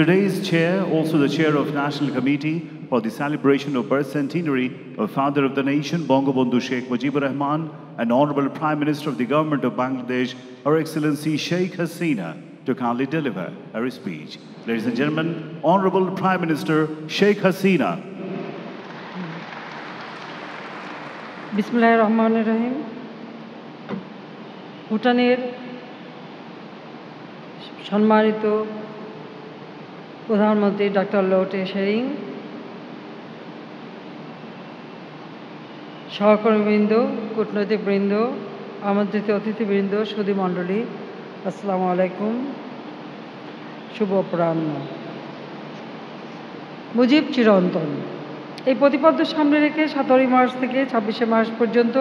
Speaker 3: Today's chair, also the chair of National Committee for the celebration of birth centenary of Father of the Nation, Bangabandhu Sheikh Mujibur Rahman, and Honorable Prime Minister of the Government of Bangladesh, Her Excellency Sheikh Hasina, to kindly deliver her speech. Ladies and gentlemen, Honorable Prime Minister Sheikh Hasina.
Speaker 21: बिस्मिल्लाहिर्रहमानिर्रहीम। ভুটানের সম্মানিত প্রধানমন্ত্রী ডক্টর লোটে শেরিং, সহকর্মীবৃন্দ, কূটনৈতিকবৃন্দ, আমন্ত্রিত অতিথিবৃন্দ, সুধীমণ্ডলী, আসসালামু আলাইকুম, শুভ অপরাহ্ন। মুজিব চিরন্তন, এই প্রতিপাদ্য সামনে রেখে 17 মার্চ থেকে 26শে মার্চ পর্যন্ত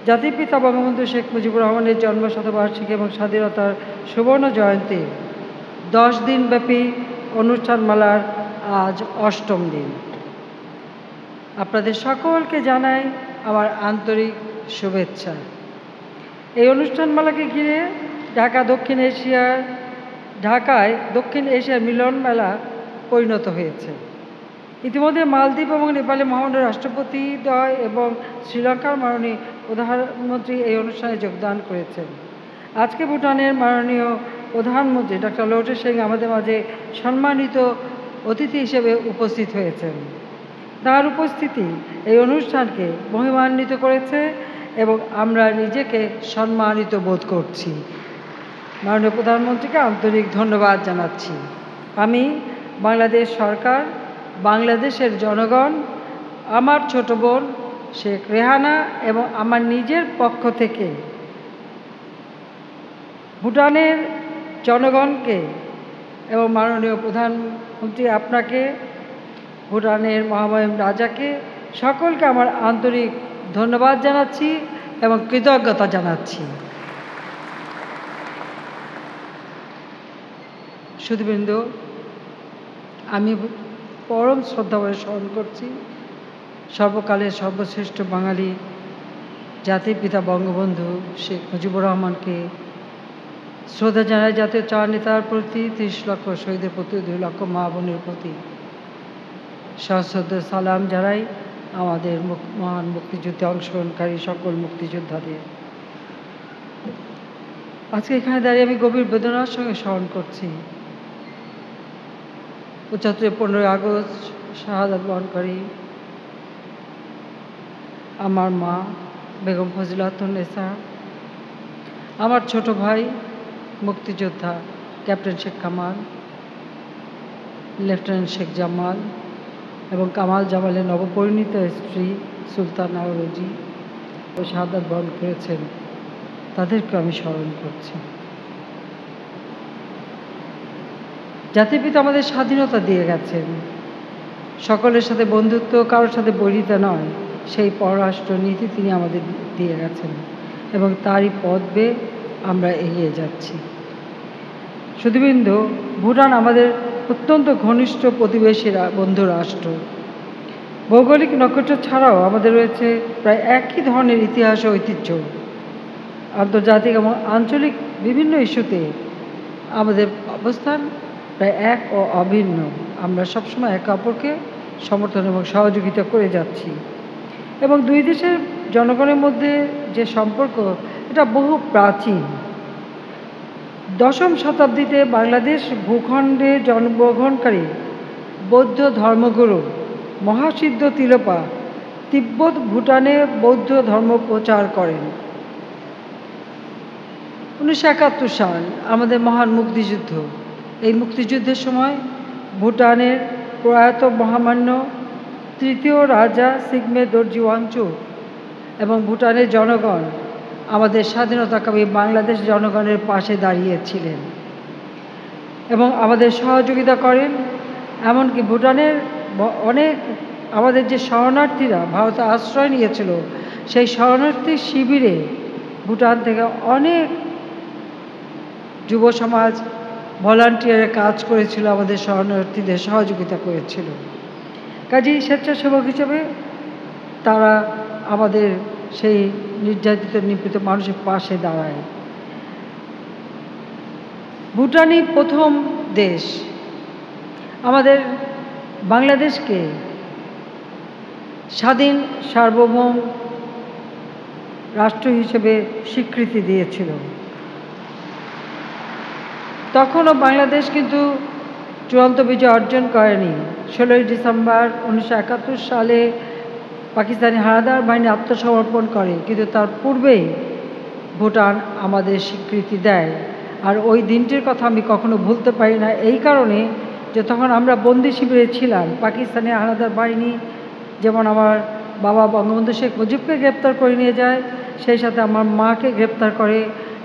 Speaker 21: জাতির পিতা বঙ্গবন্ধু শেখ মুজিবুর রহমানের জন্মশতবার্ষিকী এবং স্বাধীনতার সুবর্ণ জয়ন্তী 10 দিনব্যাপী অনুষ্ঠানমালার আজ 8ম দিন। আপনাদের সকলকে জানাই আমার আন্তরিক শুভেচ্ছা। এই অনুষ্ঠানমালাকে ঘিরে ঢাকায় দক্ষিণ এশিয়ার মিলন মেলা পরিণত হয়েছে। ইতিমধ্যে মালদ্বীপ এবং নেপালের মহামান্য রাষ্ট্রপতিদ্বয় এবং শ্রীলঙ্কার মাননীয় প্রধানমন্ত্রী এই অনুষ্ঠানে যোগদান করেছেন। আজকে ভুটানের মাননীয় প্রধানমন্ত্রী ডক্টর লোটে শেরিং আমাদের মাঝে সম্মানিত অতিথি হিসেবে উপস্থিত হয়েছেন। তার উপস্থিতি এই অনুষ্ঠানকে মহিমান্বিত করেছে এবং আমরা নিজেকে সম্মানিত বোধ করছি। মাননীয় প্রধানমন্ত্রীকে আন্তরিক ধন্যবাদ জানাচ্ছি। আমি বাংলাদেশ সরকার, বাংলাদেশের জনগণ, আমার ছোট বোন শেখ রেহানা এবং আমার নিজের পক্ষ থেকে ভুটানের জনগণকে এবং মাননীয় প্রধানমন্ত্রী আপনাকে, ভুটানের মহামহিম রাজাকে, সকলকে আমার আন্তরিক ধন্যবাদ জানাচ্ছি এবং কৃতজ্ঞতা জানাচ্ছি। সুধীবৃন্দ, আমি পরম শ্রদ্ধাভরে স্মরণ করছি সর্বকালের সর্বশ্রেষ্ঠ বাঙালি জাতির পিতা বঙ্গবন্ধু শেখ মুজিবুর রহমানকে। শ্রদ্ধা জানাই জাতীয় চার নেতার প্রতি, 30 লক্ষ শহীদের প্রতি, 2 লক্ষ মা বোনের প্রতি সশ্রদ্ধ সালাম জানাই আমাদের মহান মুক্তিযুদ্ধে অংশগ্রহণকারী সকল মুক্তিযোদ্ধাদের। আজকে এখানে দাঁড়িয়ে আমি গভীর বেদনার সঙ্গে স্মরণ করছি 15 আগস্ট শাহাদাত বরণকারী আমার মা বেগম ফজিলাতুন্নেসা, আমার ছোট ভাই মুক্তিযোদ্ধা ক্যাপ্টেন শেখ কামাল, লেফটেন্যান্ট শেখ জামাল এবং কামাল জামালের নবপরিণীত স্ত্রী সুলতানা রোজি শাহাদাত বরণ করেছেন, তাদেরকে আমি স্মরণ করছি। জাতির পিতা আমাদের স্বাধীনতা দিয়ে গেছেন, সকলের সাথে বন্ধুত্ব, কারোর সাথে বৈরিতা নয়, সেই পররাষ্ট্র নীতি তিনি আমাদের দিয়ে গেছেন এবং তারই পথ বেয়ে আমরা এগিয়ে যাচ্ছি। সুধীবৃন্দ, ভুটান আমাদের অত্যন্ত ঘনিষ্ঠ প্রতিবেশী বন্ধু রাষ্ট্র। ভৌগোলিক নক্ষত্র ছাড়াও আমাদের রয়েছে প্রায় একই ধরনের ইতিহাস ও ঐতিহ্য। আন্তর্জাতিক এবং আঞ্চলিক বিভিন্ন ইস্যুতে আমাদের অবস্থান প্রায় এক ও অভিন্ন। আমরা সবসময় একে অপরকে সমর্থন এবং সহযোগিতা করে যাচ্ছি এবং দুই দেশের জনগণের মধ্যে যে সম্পর্ক, এটা বহু প্রাচীন। দশম শতাব্দীতে বাংলাদেশ ভূখণ্ডে জন্মগ্রহণকারী বৌদ্ধ ধর্মগুরু মহাসিদ্ধ তিলপা তিব্বত ভুটানে বৌদ্ধ ধর্ম প্রচার করেন। 1971 সাল আমাদের মহান মুক্তিযুদ্ধ। এই মুক্তিযুদ্ধের সময় ভুটানের প্রয়াত মহামান্য তৃতীয় রাজা সিগমে দর্জি ওয়াংচুক এবং ভুটানের জনগণ আমাদের স্বাধীনতাকামী বাংলাদেশ জনগণের পাশে দাঁড়িয়েছিলেন এবং আমাদের সহযোগিতা করেন। এমনকি ভুটানের অনেক আমাদের যে শরণার্থীরা ভারতে আশ্রয় নিয়েছিল, সেই শরণার্থী শিবিরে ভুটান থেকে অনেক যুব সমাজ ভলান্টিয়ারে কাজ করেছিল, আমাদের শরণার্থীদের সহযোগিতা করেছিল। কাজেই স্বেচ্ছাসেবক হিসেবে তারা আমাদের সেই নির্যাতিত নিপীড়িত মানুষের পাশে দাঁড়ায়। ভুটানই প্রথম দেশ আমাদের বাংলাদেশকে স্বাধীন সার্বভৌম রাষ্ট্র হিসেবে স্বীকৃতি দিয়েছিল। তখনও বাংলাদেশ কিন্তু চূড়ান্ত বিজয় অর্জন করেনি। 16 ডিসেম্বর 1971 সালে পাকিস্তানি হানাদার বাহিনী আত্মসমর্পণ করে, কিন্তু তার পূর্বেই ভুটান আমাদের স্বীকৃতি দেয়। আর ওই দিনটির কথা আমি কখনো ভুলতে পারি না, এই কারণে যে তখন আমরা বন্দি শিবিরে ছিলাম। পাকিস্তানি হানাদার বাহিনী যেমন আমার বাবা বঙ্গবন্ধু শেখ মুজিবকে গ্রেপ্তার করে নিয়ে যায়, সেই সাথে আমার মাকে গ্রেপ্তার করে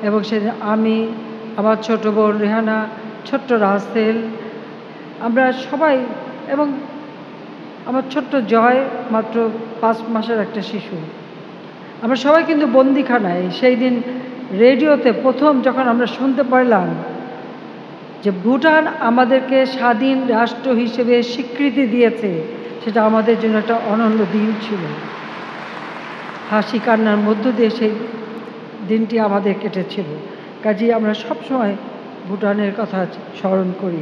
Speaker 21: এবং সেদিন আমি, আমার ছোট বোন রেহানা, ছোট্ট রাসেল, আমরা সবাই এবং আমার ছোট্ট জয় মাত্র 5 মাসের একটা শিশু, আমরা সবাই কিন্তু বন্দিখানায়। সেই দিন রেডিওতে প্রথম যখন আমরা শুনতে পারলাম যে ভুটান আমাদেরকে স্বাধীন রাষ্ট্র হিসেবে স্বীকৃতি দিয়েছে, সেটা আমাদের জন্য একটা অনন্য দিন ছিল। হাসি কান্নার মধ্য দিয়ে সেই দিনটি আমাদের কেটেছিল। কাজেই আমরা সবসময় ভুটানের কথা স্মরণ করি।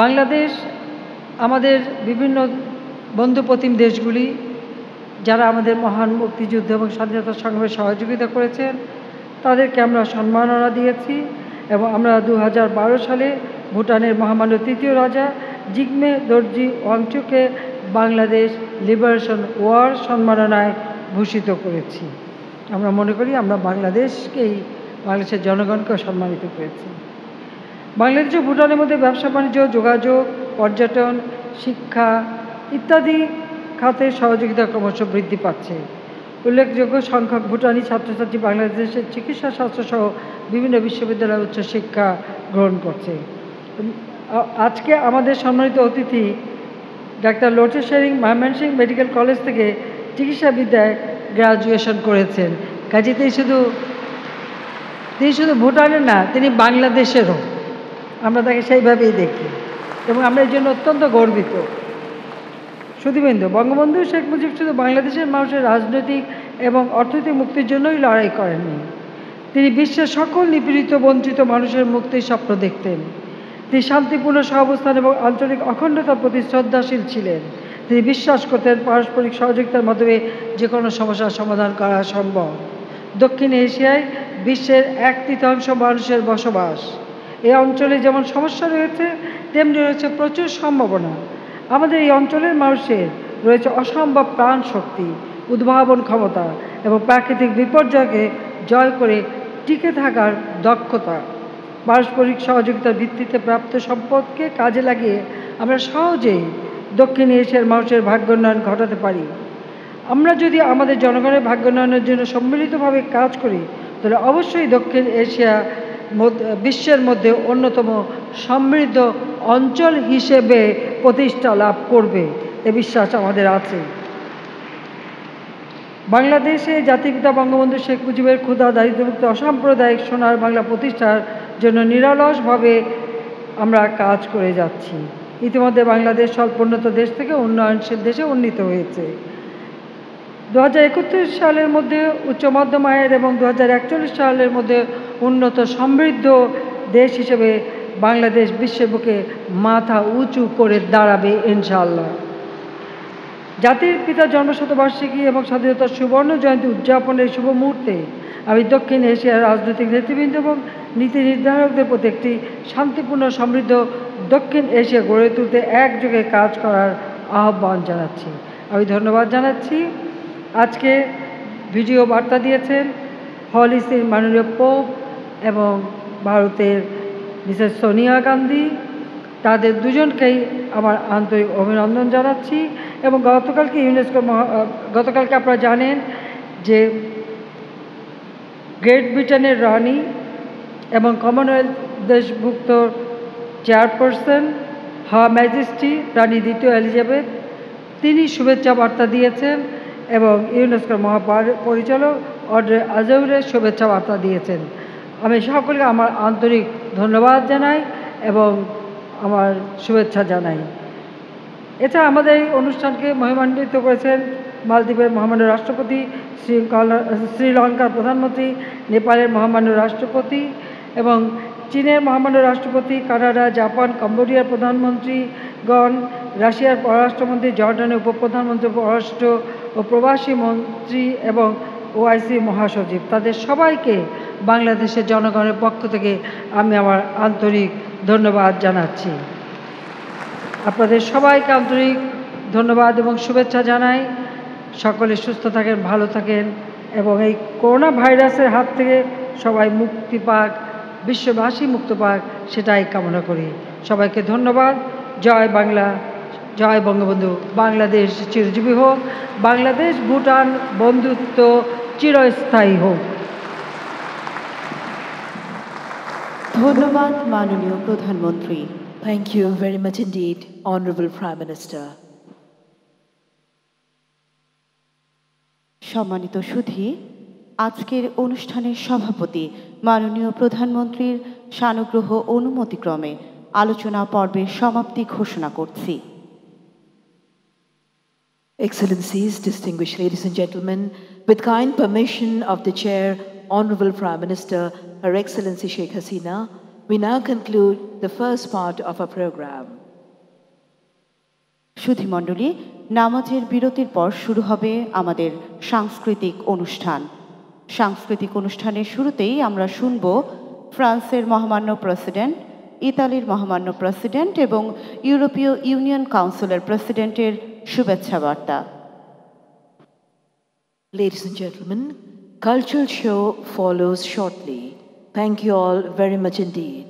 Speaker 21: বাংলাদেশ আমাদের বিভিন্ন বন্ধুপ্রতিম দেশগুলি যারা আমাদের মহান মুক্তিযুদ্ধ এবং স্বাধীনতা সংগ্রামে সহযোগিতা করেছেন, তাদেরকে আমরা সম্মাননা দিয়েছি এবং আমরা 2012 সালে ভুটানের মহামান্য তৃতীয় রাজা জিগমে দর্জি ওয়াংচুককে বাংলাদেশ লিবারেশন ওয়ার সম্মাননায় ভূষিত করেছি। আমরা মনে করি আমরা বাংলাদেশকেই, বাংলাদেশের জনগণকেও সম্মানিত করেছি। বাংলাদেশ ও ভুটানের মধ্যে ব্যবসা বাণিজ্য, যোগাযোগ, পর্যটন, শিক্ষা ইত্যাদি খাতে সহযোগিতা ক্রমশ বৃদ্ধি পাচ্ছে। উল্লেখযোগ্য সংখ্যক ভুটানি ছাত্রছাত্রী বাংলাদেশের চিকিৎসা শাস্ত্রসহ বিভিন্ন বিশ্ববিদ্যালয়ে উচ্চশিক্ষা গ্রহণ করছে। আজকে আমাদের সম্মানিত অতিথি ডাক্তার লোটে শেরিং ময়মনসিংহ মেডিকেল কলেজ থেকে চিকিৎসাবিদ্যায় গ্র্যাজুয়েশন করেছেন। কাজে তিনি শুধু ভুটানের না, তিনি বাংলাদেশেরও। আমরা তাকে সেইভাবেই দেখি এবং আমরা এই জন্য অত্যন্ত গর্বিত। সুধীবৃন্দ, বঙ্গবন্ধু শেখ মুজিব শুধু বাংলাদেশের মানুষের রাজনৈতিক এবং অর্থনৈতিক মুক্তির জন্যই লড়াই করেননি, তিনি বিশ্বের সকল নিপীড়িত বঞ্চিত মানুষের মুক্তির স্বপ্ন দেখতেন। তিনি শান্তিপূর্ণ সহাবস্থান এবং আঞ্চলিক অখণ্ডতার প্রতি শ্রদ্ধাশীল ছিলেন। তিনি বিশ্বাস করতেন পারস্পরিক সহযোগিতার মাধ্যমে যে কোনো সমস্যার সমাধান করা সম্ভব। দক্ষিণ এশিয়ায় বিশ্বের 1/3 মানুষের বসবাস। এই অঞ্চলে যেমন সমস্যা রয়েছে, তেমনি রয়েছে প্রচুর সম্ভাবনা। আমাদের এই অঞ্চলের মানুষের রয়েছে অসম্ভব প্রাণ শক্তি, উদ্ভাবন ক্ষমতা এবং প্রাকৃতিক বিপর্যয়কে জয় করে টিকে থাকার দক্ষতা। পারস্পরিক সহযোগিতার ভিত্তিতে প্রাপ্ত সম্পদকে কাজে লাগিয়ে আমরা সহজেই দক্ষিণ এশিয়ার মানুষের ভাগ্যোন্নয়ন ঘটাতে পারি। আমরা যদি আমাদের জনগণের ভাগ্যোন্নয়নের জন্য সম্মিলিতভাবে কাজ করি তাহলে অবশ্যই দক্ষিণ এশিয়া বিশ্বের মধ্যে অন্যতম সমৃদ্ধ অঞ্চল হিসেবে প্রতিষ্ঠা লাভ করবে এ বিশ্বাস আমাদের আছে। বাংলাদেশে জাতিপিতা বঙ্গবন্ধু শেখ মুজিবের ক্ষুধা দারিদ্র্যমুক্ত অসাম্প্রদায়িক সোনার বাংলা প্রতিষ্ঠার জন্য নিরলসভাবে আমরা কাজ করে যাচ্ছি। ইতিমধ্যে বাংলাদেশ স্বল্পোন্নত দেশ থেকে উন্নয়নশীল দেশে উন্নীত হয়েছে। 2031 সালের মধ্যে উচ্চ মধ্যম আয়ের এবং 2041 সালের মধ্যে উন্নত সমৃদ্ধ দেশ হিসেবে বাংলাদেশ বিশ্বের বুকে মাথা উঁচু করে দাঁড়াবে ইনশাআল্লাহ। জাতির পিতার জন্মশতবার্ষিকী এবং স্বাধীনতার সুবর্ণ জয়ন্তী উদযাপনের শুভ মুহূর্তে আমি দক্ষিণ এশিয়ার রাজনৈতিক নেতৃবৃন্দ এবং নীতি নির্ধারকদের প্রতি একটি শান্তিপূর্ণ সমৃদ্ধ দক্ষিণ এশিয়া গড়ে তুলতে একযোগে কাজ করার আহ্বান জানাচ্ছি। আমি ধন্যবাদ জানাচ্ছি। আজকে ভিডিও বার্তা দিয়েছেন হলিসির মাননীয় পোপ এবং ভারতের মিসেস সোনিয়া গান্ধী, তাদের দুজনকেই আমার আন্তরিক অভিনন্দন জানাচ্ছি। এবং গতকালকে আপনারা জানেন যে গ্রেট ব্রিটেনের রানী এবং কমনওয়েলথ দেশভুক্ত চেয়ারপারসন হার ম্যাজেস্টি রানী দ্বিতীয় এলিজাবেথ তিনি শুভেচ্ছা বার্তা দিয়েছেন এবং ইউনেস্কোর মহাপরিচালক অড্রে আজৌরের শুভেচ্ছা বার্তা দিয়েছেন। আমি সকলকে আমার আন্তরিক ধন্যবাদ জানাই এবং আমার শুভেচ্ছা জানাই। এছাড়া আমাদের এই অনুষ্ঠানকে মহিমান্বিত করেছেন মালদ্বীপের মহামান্য রাষ্ট্রপতি, শ্রীলঙ্কার প্রধানমন্ত্রী, নেপালের মহামান্য রাষ্ট্রপতি এবং চীনের মহামান্য রাষ্ট্রপতি, কানাডা, জাপান, কম্বোডিয়ার প্রধানমন্ত্রীগণ, রাশিয়ার পররাষ্ট্রমন্ত্রী, জর্ডানের উপপ্রধানমন্ত্রী, পররাষ্ট্র ও প্রবাসী মন্ত্রী এবং ওআইসি মহাসচিব, তাদের সবাইকে বাংলাদেশের জনগণের পক্ষ থেকে আমি আমার আন্তরিক ধন্যবাদ জানাচ্ছি। আপনাদের সবাইকে আন্তরিক ধন্যবাদ এবং শুভেচ্ছা জানাই। সকলে সুস্থ থাকেন, ভালো থাকেন এবং এই করোনা ভাইরাসের হাত থেকে সবাই মুক্তি পাক, বিশ্ববাসী মুক্ত পাক, সেটাই কামনা করি। সবাইকে ধন্যবাদ। জয় বাংলা, জয় বঙ্গবন্ধু। বাংলাদেশ চিরজীবী হোক, বাংলাদেশ ভুটান বন্ধুত্ব চিরস্থায়ী হোক।
Speaker 1: ধন্যবাদ মাননীয় প্রধানমন্ত্রী।
Speaker 2: Thank you very much indeed, Honorable Prime Minister.
Speaker 1: সম্মানিত সুধী, আজকের অনুষ্ঠানের সভাপতি মাননীয় প্রধানমন্ত্রীর সানুগ্রহ অনুমতিক্রমে আলোচনা পর্বের সমাপ্তি ঘোষণা করছি।
Speaker 2: Excellencies, distinguished ladies and gentlemen, with kind permission of the Chair, Honorable Prime Minister, Her Excellency Sheikh Hasina, we now conclude the first part of our program.
Speaker 1: সুধীমণ্ডলী, নামাজের বিরতির পর শুরু হবে আমাদের সাংস্কৃতিক অনুষ্ঠান। সাংস্কৃতিক অনুষ্ঠানের শুরুতেই আমরা শুনব ফ্রান্সের মহামান্য প্রেসিডেন্ট, ইতালির মহামান্য প্রেসিডেন্ট এবং ইউরোপীয় ইউনিয়ন কাউন্সিলের প্রেসিডেন্টের শুভেচ্ছা বার্তা।
Speaker 2: Ladies and gentlemen, cultural show follows shortly. Thank you all very much indeed.